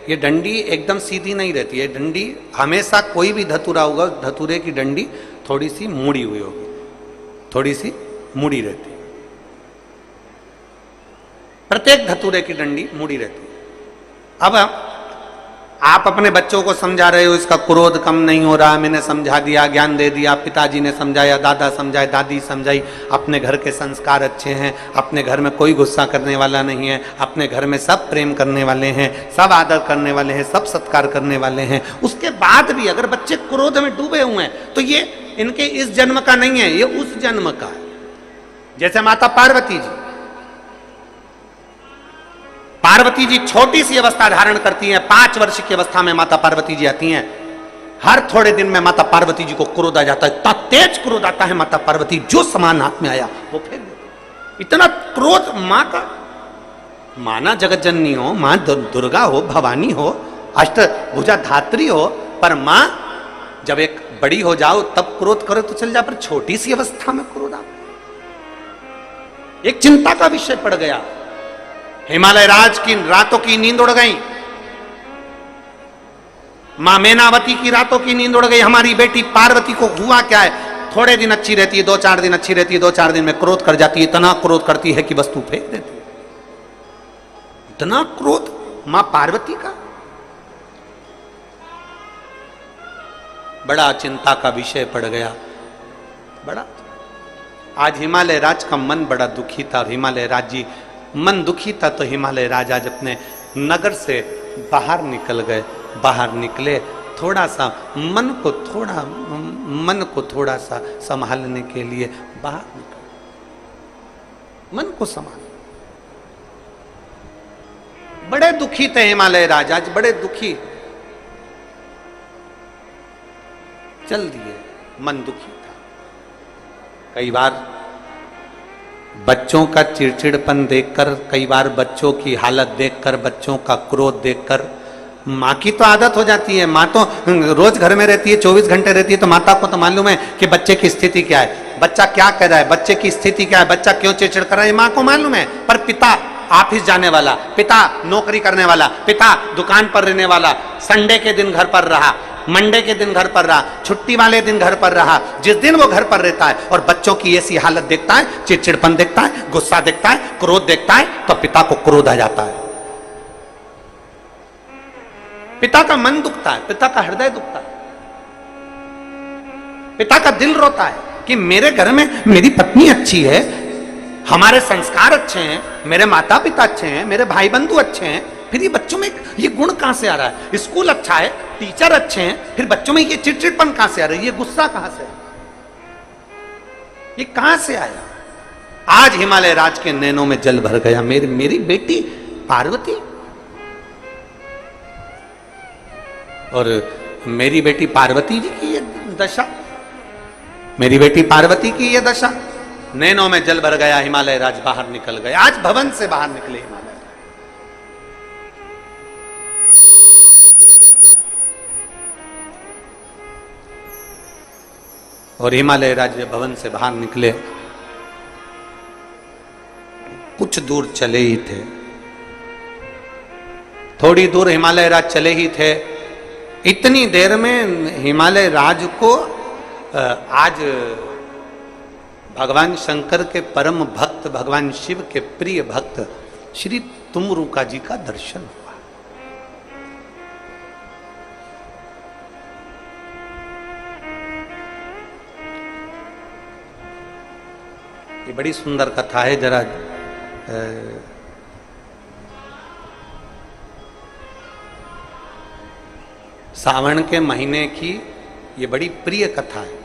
ये डंडी एकदम सीधी नहीं रहती है। डंडी हमेशा, कोई भी धतूरा होगा, धतूरे की डंडी थोड़ी सी मुड़ी हुई होगी, थोड़ी सी मुड़ी रहती है। प्रत्येक धतूरे की डंडी मुड़ी रहती है। अब आप अपने बच्चों को समझा रहे हो, इसका क्रोध कम नहीं हो रहा, मैंने समझा दिया, ज्ञान दे दिया, पिताजी ने समझाया, दादा समझाए, दादी समझाई, अपने घर के संस्कार अच्छे हैं, अपने घर में कोई गुस्सा करने वाला नहीं है, अपने घर में सब प्रेम करने वाले हैं, सब आदर करने वाले हैं, सब सत्कार करने वाले हैं। उसके बाद भी अगर बच्चे क्रोध में डूबे हुए हैं तो ये इनके इस जन्म का नहीं है, ये उस जन्म का है। जैसे माता पार्वती जी, पार्वती जी छोटी सी अवस्था धारण करती हैं, 5 वर्ष की अवस्था में माता पार्वती जी आती हैं। हर थोड़े दिन में माता पार्वती जी को क्रोध आ जाता है, इतना तेज क्रोध आता है माता पार्वती, जो सामान हाथ में आया वो फेंक देती। इतना क्रोध मां का। माना जगत जननी हो, मां दुर्गा हो, भवानी हो, अष्टभुजा धात्री हो, पर मां जब एक बड़ी हो जाओ तब क्रोध करो तो चल जा, पर छोटी सी अवस्था में क्रोध आ, एक चिंता का विषय पड़ गया। हिमालय राज की रातों की नींद उड़ गई, मां मैनावती की रातों की नींद उड़ गई। हमारी बेटी पार्वती को हुआ क्या है, थोड़े दिन अच्छी रहती है, 2-4 दिन अच्छी रहती है, 2-4 दिन में क्रोध कर जाती है, इतना क्रोध करती है कि वस्तु फेंक देती है। इतना क्रोध मां पार्वती का। बड़ा चिंता का विषय पड़ गया, बड़ा। आज हिमालय राज का मन बड़ा दुखी था। हिमालय राज जी मन दुखी था तो हिमालय राज आज अपने नगर से बाहर निकल गए। बाहर निकले, थोड़ा सा मन को थोड़ा सा संभालने के लिए बाहर निकले, मन को संभाल। बड़े दुखी थे हिमालय राज, आज बड़े दुखी, चल दिए, मन दुखी था। कई बार बच्चों का चिड़चिड़पन देखकर, कई बार बच्चों की हालत देखकर, बच्चों का क्रोध देखकर माँ की तो आदत हो जाती है। माँ तो रोज घर में रहती है, 24 घंटे रहती है, तो माता को तो मालूम है कि बच्चे की स्थिति क्या है, बच्चा क्या कर रहा है, बच्चे की स्थिति क्या है, बच्चा क्यों चिड़चिड़ कर रहा है, माँ को मालूम है। पर पिता ऑफिस जाने वाला, पिता नौकरी करने वाला, पिता दुकान पर रहने वाला, संडे के दिन घर पर रहा, मंडे के दिन घर पर रहा, छुट्टी वाले दिन घर पर रहा, जिस दिन वो घर पर रहता है और बच्चों की ऐसी हालत देखता है, चिड़चिड़पन देखता है, गुस्सा देखता है, क्रोध देखता है, तो पिता को क्रोध आ जाता है। पिता का मन दुखता है, पिता का हृदय दुखता है, पिता का दिल रोता है कि मेरे घर में मेरी पत्नी अच्छी है, हमारे संस्कार अच्छे हैं, मेरे माता पिता अच्छे हैं, मेरे भाई बंधु अच्छे हैं, फिर ये बच्चों में ये गुण कहां से आ रहा है? स्कूल अच्छा है, टीचर अच्छे हैं, फिर बच्चों में ये चिड़चिड़पन कहां से आ रहा है? ये गुस्सा कहां से, ये कहां से आया? आज हिमालय राज के नैनों में जल भर गया। मेरी बेटी पार्वती, और मेरी बेटी पार्वती जी की ये दशा, मेरी बेटी पार्वती की ये दशा। नैनों में जल भर गया, हिमालय राज बाहर निकल गए। आज भवन से बाहर निकले हिमालय, और हिमालय राज्य भवन से बाहर निकले, कुछ दूर चले ही थे, थोड़ी दूर हिमालय राज चले ही थे। इतनी देर में हिमालय राज को आज भगवान शंकर के परम भक्त, भगवान शिव के प्रिय भक्त श्री तुमरुका जी का दर्शन हुआ। ये बड़ी सुंदर कथा है, जरा सावन के महीने की ये बड़ी प्रिय कथा है,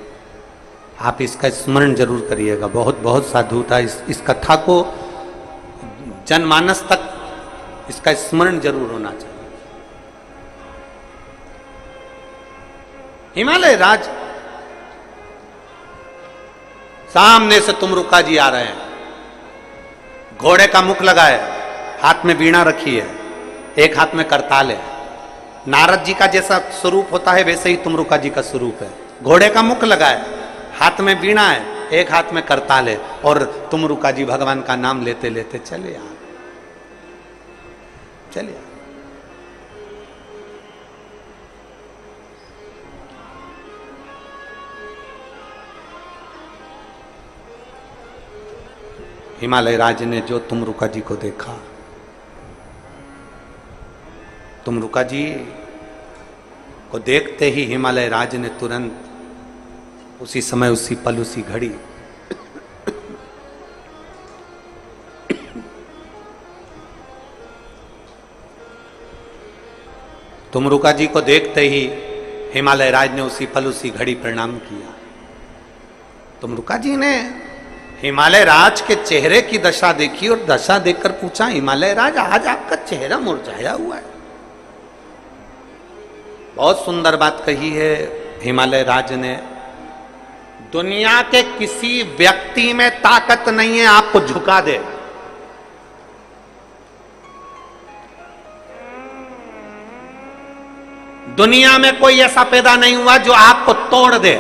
आप इसका स्मरण जरूर करिएगा। बहुत बहुत साधुता इस कथा को जनमानस तक इसका स्मरण जरूर होना चाहिए। हिमालय राज, सामने से तुमरुका जी आ रहे हैं, घोड़े का मुख लगा है, हाथ में वीणा रखी है, एक हाथ में करताल है। नारद जी का जैसा स्वरूप होता है वैसे ही तुमरुका जी का स्वरूप है। घोड़े का मुख लगा है, हाथ में वीणा है, एक हाथ में करताल है, और तुमरुका जी भगवान का नाम लेते लेते चले आ चलिए। हिमालय राज ने जो तुमरुका जी को देखा, तुमरुका जी को देखते ही हिमालय राज ने तुरंत उसी समय, उसी पल, उसी घड़ी तुमरुका जी को देखते ही हिमालय राज ने उसी पल, उसी घड़ी प्रणाम किया। तुमरुका जी ने हिमालय राज के चेहरे की दशा देखी और दशा देखकर पूछा, हिमालय राज आज आपका चेहरा मुरझाया हुआ है। बहुत सुंदर बात कही है हिमालय राज ने, दुनिया के किसी व्यक्ति में ताकत नहीं है आपको झुका दे। दुनिया में कोई ऐसा पैदा नहीं हुआ जो आपको तोड़ दे।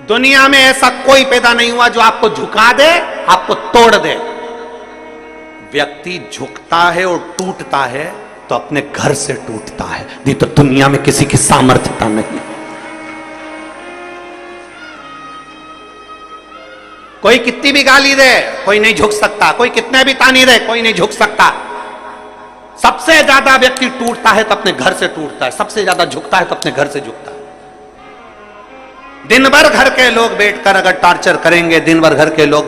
दुनिया में ऐसा कोई पैदा नहीं हुआ जो आपको झुका दे, आपको तोड़ दे। व्यक्ति झुकता है और टूटता है तो अपने घर से टूटता है, नहीं तो दुनिया में किसी की सामर्थ्यता नहीं। कोई कितनी भी गाली दे, कोई नहीं झुक सकता। कोई कितने भी तानी दे, कोई नहीं झुक सकता। सबसे ज्यादा व्यक्ति टूटता है तो अपने घर से टूटता है, सबसे ज्यादा झुकता है तो अपने घर से झुकता है। दिन भर घर के लोग बैठकर अगर टॉर्चर करेंगे, दिन भर घर के लोग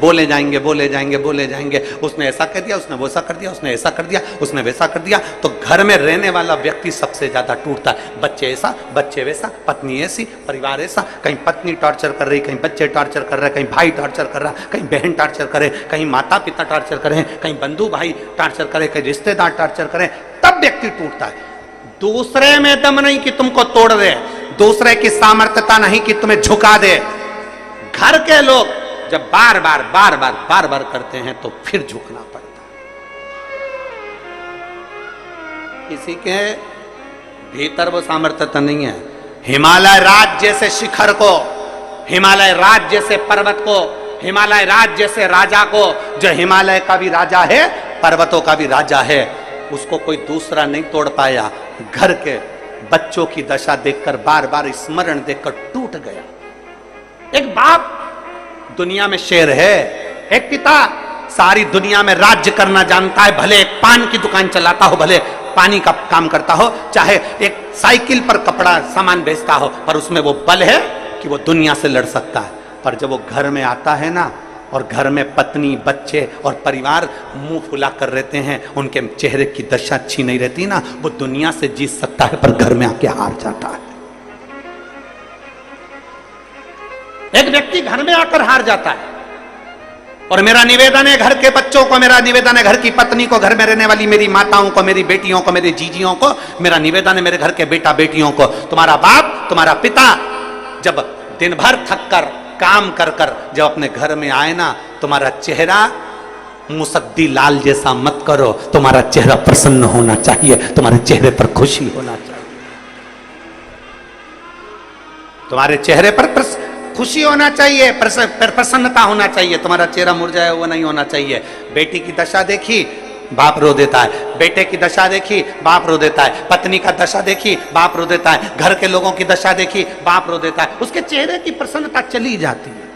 बोले जाएंगे, बोले जाएंगे, बोले जाएंगे, उसने ऐसा कर दिया, उसने वैसा कर दिया, उसने ऐसा कर दिया, उसने वैसा कर दिया, तो घर में रहने वाला व्यक्ति सबसे ज्यादा टूटता है। बच्चे ऐसा, बच्चे वैसा, पत्नी ऐसी, परिवार ऐसा, कहीं पत्नी टॉर्चर कर रही, कहीं बच्चे टॉर्चर कर रहे, कहीं भाई टॉर्चर कर रहा, कहीं बहन टॉर्चर करे, कहीं माता पिता टॉर्चर करें, कहीं बंधु भाई टॉर्चर करे, कहीं रिश्तेदार टॉर्चर करें, तब व्यक्ति टूटता है। दूसरे में दम नहीं कि तुमको तोड़ दे, दूसरे की सामर्थ्यता नहीं कि तुम्हें झुका दे। घर के लोग जब बार बार करते हैं तो फिर झुकना पड़ता है। किसी के भीतर वो सामर्थ्यता नहीं है। हिमालय राज जैसे शिखर को, हिमालय राज जैसे पर्वत को, हिमालय राज जैसे राजा को, जो हिमालय का भी राजा है, पर्वतों का भी राजा है, उसको कोई दूसरा नहीं तोड़ पाया। घर के बच्चों की दशा देखकर, बार बार स्मरण देखकर टूट गया। एक बाप दुनिया में शेर है, एक पिता सारी दुनिया में राज्य करना जानता है, भले एक पान की दुकान चलाता हो, भले पानी का काम करता हो, चाहे एक साइकिल पर कपड़ा सामान बेचता हो, पर उसमें वो बल है कि वो दुनिया से लड़ सकता है। पर जब वो घर में आता है ना, और घर में पत्नी, बच्चे और परिवार मुंह फुला कर रहते हैं, उनके चेहरे की दशा अच्छी नहीं रहती ना, वो दुनिया से जीत सकता है पर घर में आके हार जाता है। एक व्यक्ति घर में आकर हार जाता है। और मेरा निवेदन है घर के बच्चों को, मेरा निवेदन है घर की पत्नी को, घर में रहने वाली मेरी माताओं को, मेरी बेटियों को, मेरी जीजियों को, मेरा निवेदन है मेरे घर के बेटा बेटियों को, तुम्हारा बाप, तुम्हारा पिता जब दिन भर थक कर काम कर कर जब अपने घर में आए ना, तुम्हारा चेहरा मुसद्दी लाल जैसा मत करो, तुम्हारा चेहरा प्रसन्न होना चाहिए, तुम्हारे चेहरे पर खुशी होना चाहिए, तुम्हारे चेहरे पर खुशी होना चाहिए, प्रसन्नता होना चाहिए, तुम्हारा चेहरा मुरझाया हुआ नहीं होना चाहिए। बेटी की दशा देखी, बाप रो देता है, बेटे की दशा देखी, बाप रो देता है, पत्नी का दशा देखी, बाप रो देता है, घर के लोगों की दशा देखी, बाप रो देता है, उसके चेहरे की प्रसन्नता चली जाती है।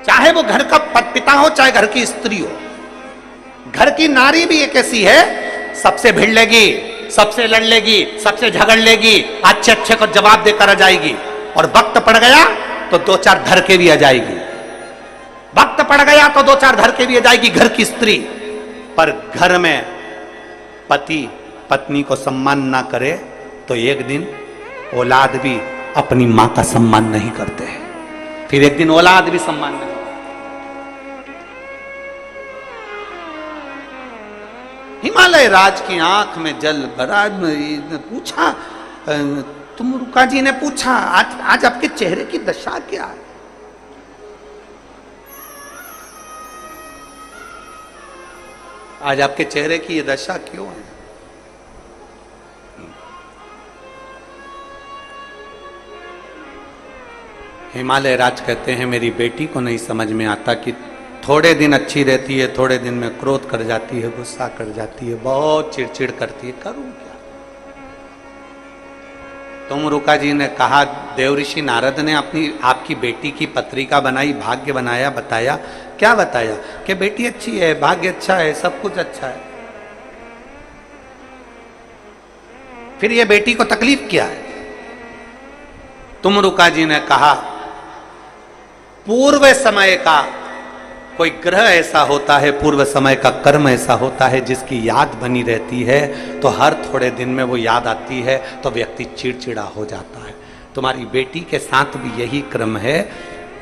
चाहे वो घर का पिता हो, चाहे घर की स्त्री हो, घर की नारी भी एक ऐसी है, सबसे भिड़ लेगी, सबसे लड़ लेगी, सबसे झगड़ लेगी, अच्छे अच्छे को जवाब देकर आ जाएगी, और वक्त पड़ गया तो दो चार धर के भी आ जाएगी, वक्त पड़ गया तो दो चार धर के भी आ जाएगी घर की स्त्री। पर घर में पति पत्नी को सम्मान ना करे तो एक दिन औलाद भी अपनी मां का सम्मान नहीं करते हैं, फिर एक दिन औलाद भी सम्मान नहीं। हिमालय राज की आंख में जल भरा। पूछा, तुम रुका जी ने पूछा, आज आपके चेहरे की दशा क्या है? आज आपके चेहरे की ये दशा क्यों है? हिमालय राज कहते हैं, मेरी बेटी को नहीं समझ में आता कि थोड़े दिन अच्छी रहती है, थोड़े दिन में क्रोध कर जाती है, गुस्सा कर जाती है, बहुत चिड़चिड़ करती है, करूं क्या? तुम रुका जी ने कहा, देवऋषि नारद ने आपकी बेटी की पत्रिका बनाई, भाग्य बनाया, बताया। क्या बताया? कि बेटी अच्छी है, भाग्य अच्छा है, सब कुछ अच्छा है। फिर ये बेटी को तकलीफ क्या है? तुम रुका जी ने कहा, पूर्व समय का कोई ग्रह ऐसा होता है, पूर्व समय का कर्म ऐसा होता है जिसकी याद बनी रहती है, तो हर थोड़े दिन में वो याद आती है तो व्यक्ति चिड़चिड़ा हो जाता है। तुम्हारी बेटी के साथ भी यही क्रम है।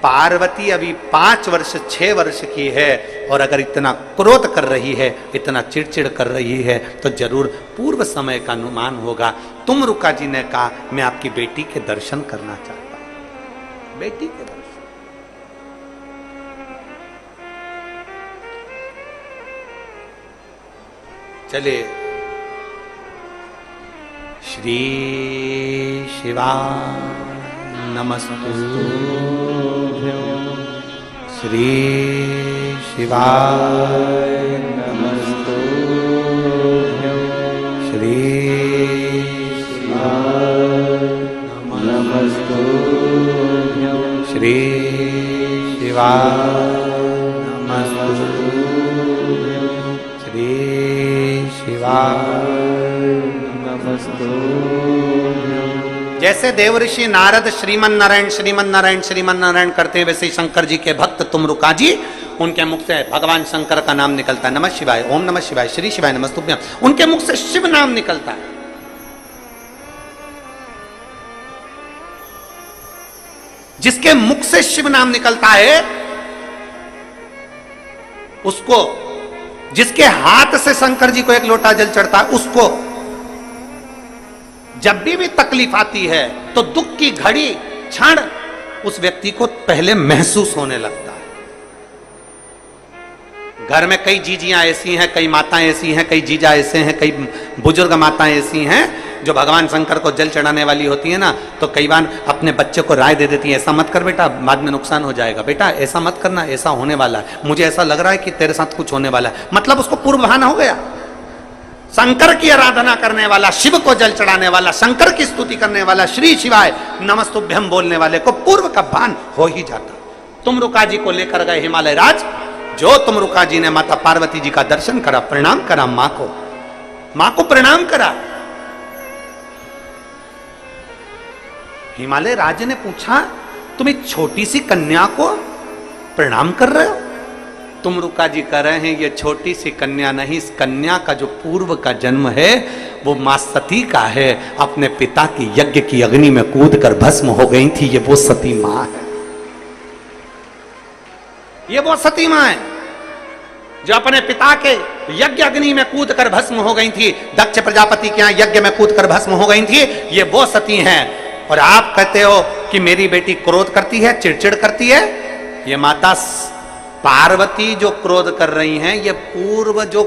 पार्वती अभी 5 वर्ष 6 वर्ष की है और अगर इतना क्रोध कर रही है, इतना चिड़चिड़ कर रही है, तो जरूर पूर्व समय का अनुमान होगा। तुम रुका जी ने कहा, मैं आपकी बेटी के दर्शन करना चाहता हूं। बेटी के दर्शन। चले, श्री शिवाय नमस्तुभ्यं, श्री शिवाय नमस्तुभ्यं, श्री शिवाय नमस्तुभ्यं, श्री शिवाय नमस्तुभ्यं, श्री जैसे देवऋषि नारद श्रीमन नारायण श्रीमन नारायण श्रीमन नारायण करते हैं, वैसे ही शंकर जी के भक्त तुम रुका जी, उनके मुख से भगवान शंकर का नाम निकलता है, नमः शिवाय, ओम नमः शिवाय, श्री शिवाय नमस्तुभ्यं। उनके मुख से शिव नाम निकलता है। जिसके मुख से शिव नाम निकलता है, उसको, जिसके हाथ से शंकर जी को एक लोटा जल चढ़ता है, उसको जब भी तकलीफ आती है तो दुख की घड़ी क्षण उस व्यक्ति को पहले महसूस होने लगता है। घर में कई जीजियां ऐसी हैं, कई माताएं ऐसी हैं, कई जीजा ऐसे हैं, कई बुजुर्ग माताएं ऐसी हैं जो भगवान शंकर को जल चढ़ाने वाली होती है ना, तो कई बार अपने बच्चे को राय दे देती है, ऐसा मत कर बेटा, बाद में नुकसान हो जाएगा, बेटा ऐसा मत करना, ऐसा होने वाला है, मुझे ऐसा लग रहा है कि तेरे साथ कुछ होने वाला है। मतलब उसको पूर्व भान हो गया। शंकर की आराधना करने वाला, शिव को जल चढ़ाने वाला, शंकर की स्तुति करने वाला, श्री शिवाय नमस्तुभ्यं बोलने वाले को पूर्व का भान हो ही जाता। तुम रुका जी को लेकर गए हिमालय राज। जो तुम रुका जी ने माता पार्वती जी का दर्शन करा, प्रणाम करा मां को प्रणाम करा। हिमालय राज ने पूछा, तुम एक छोटी सी कन्या को प्रणाम कर रहे हो? तुम रुका जी कह रहे हैं, ये छोटी सी कन्या नहीं, इस कन्या का जो पूर्व का जन्म है वो मां सती का है। अपने पिता की यज्ञ की अग्नि में कूदकर भस्म हो गई थी, ये वो सती मां है। ये वो सती मां है जो अपने पिता के यज्ञ अग्नि में कूदकर भस्म हो गई थी, दक्ष प्रजापति के यहां यज्ञ में कूदकर भस्म हो गई थी। ये वो सती हैं। और आप कहते हो कि मेरी बेटी क्रोध करती है, चिड़चिड़ करती है। ये माता पार्वती जो क्रोध कर रही हैं, ये पूर्व जो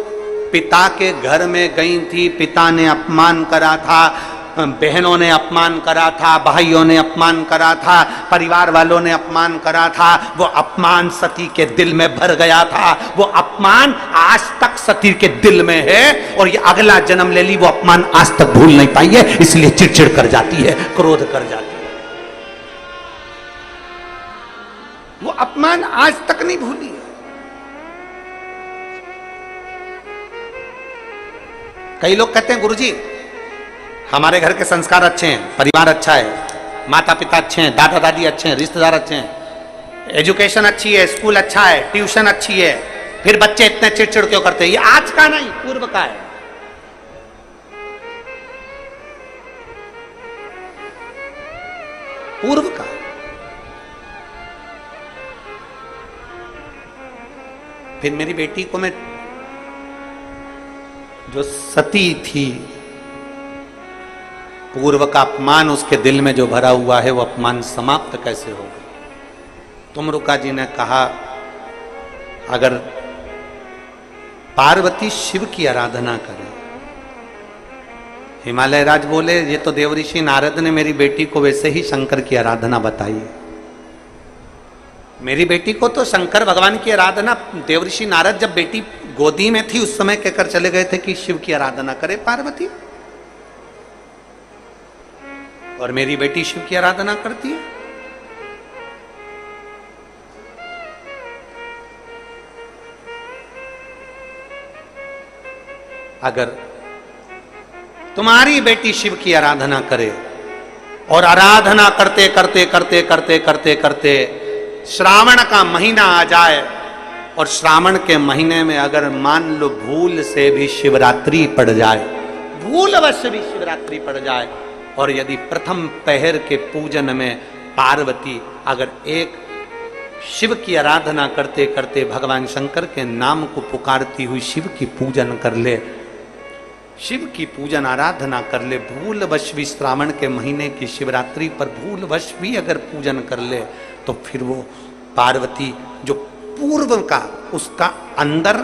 पिता के घर में गई थी, पिता ने अपमान करा था, बहनों ने अपमान करा था, भाइयों ने अपमान करा था, परिवार वालों ने अपमान करा था, वो अपमान सती के दिल में भर गया था। वो अपमान आज तक सती के दिल में है और ये अगला जन्म ले ली, वो अपमान आज तक भूल नहीं पाई है, इसलिए चिड़चिड़ कर जाती है, क्रोध कर जाती है। वो अपमान आज तक नहीं भूली है। कई लोग कहते हैं, गुरुजी हमारे घर के संस्कार अच्छे हैं, परिवार अच्छा है, माता पिता अच्छे हैं, दादा दादी अच्छे हैं, रिश्तेदार अच्छे हैं, एजुकेशन अच्छी है, स्कूल अच्छा है, ट्यूशन अच्छी है, फिर बच्चे इतने चिड़चिड़ क्यों करते हैं? ये आज का नहीं, पूर्व का है। पूर्व का। फिर मेरी बेटी को मैं, जो सती थी, पूर्व का अपमान उसके दिल में जो भरा हुआ है, वो अपमान समाप्त कैसे होगा। तुमरुका जी ने कहा, अगर पार्वती शिव की आराधना करे, हिमालय राज बोले ये तो देवऋषि नारद ने मेरी बेटी को वैसे ही शंकर की आराधना बताई है। मेरी बेटी को तो शंकर भगवान की आराधना देवऋषि नारद जब बेटी गोदी में थी उस समय कहकर चले गए थे कि शिव की आराधना करे पार्वती, और मेरी बेटी शिव की आराधना करती है। अगर तुम्हारी बेटी शिव की आराधना करे और आराधना करते करते करते करते करते करते श्रावण का महीना आ जाए, और श्रावण के महीने में अगर मान लो भूल से भी शिवरात्रि पड़ जाए, भूल अवश्य भी शिवरात्रि पड़ जाए, और यदि प्रथम पहर के पूजन में पार्वती अगर एक शिव की आराधना करते करते भगवान शंकर के नाम को पुकारती हुई शिव की पूजन कर ले, शिव की पूजन आराधना कर ले, भूलवश भी श्रावण के महीने की शिवरात्रि पर भूलवश भी अगर पूजन कर ले, तो फिर वो पार्वती जो पूर्व का उसका अंदर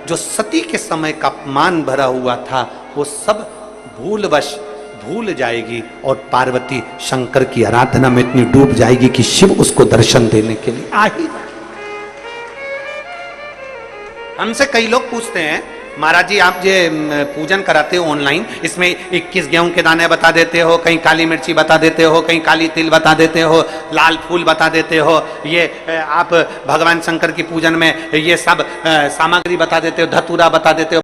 जो सती के समय का अपमान भरा हुआ था, वो सब भूलवश भूल जाएगी और पार्वती शंकर की आराधना में इतनी डूब जाएगी कि शिव उसको दर्शन देने के लिए आ ही। हमसे कई लोग पूछते हैं, महाराज जी आप ये पूजन कराते हो ऑनलाइन, इसमें 21 गेहूं के दाने बता देते हो, कहीं काली मिर्ची बता देते हो, कहीं काली तिल बता देते हो, लाल फूल बता देते हो, ये आप भगवान शंकर की पूजन में ये सब सामग्री बता देते हो, धतूरा बता देते हो,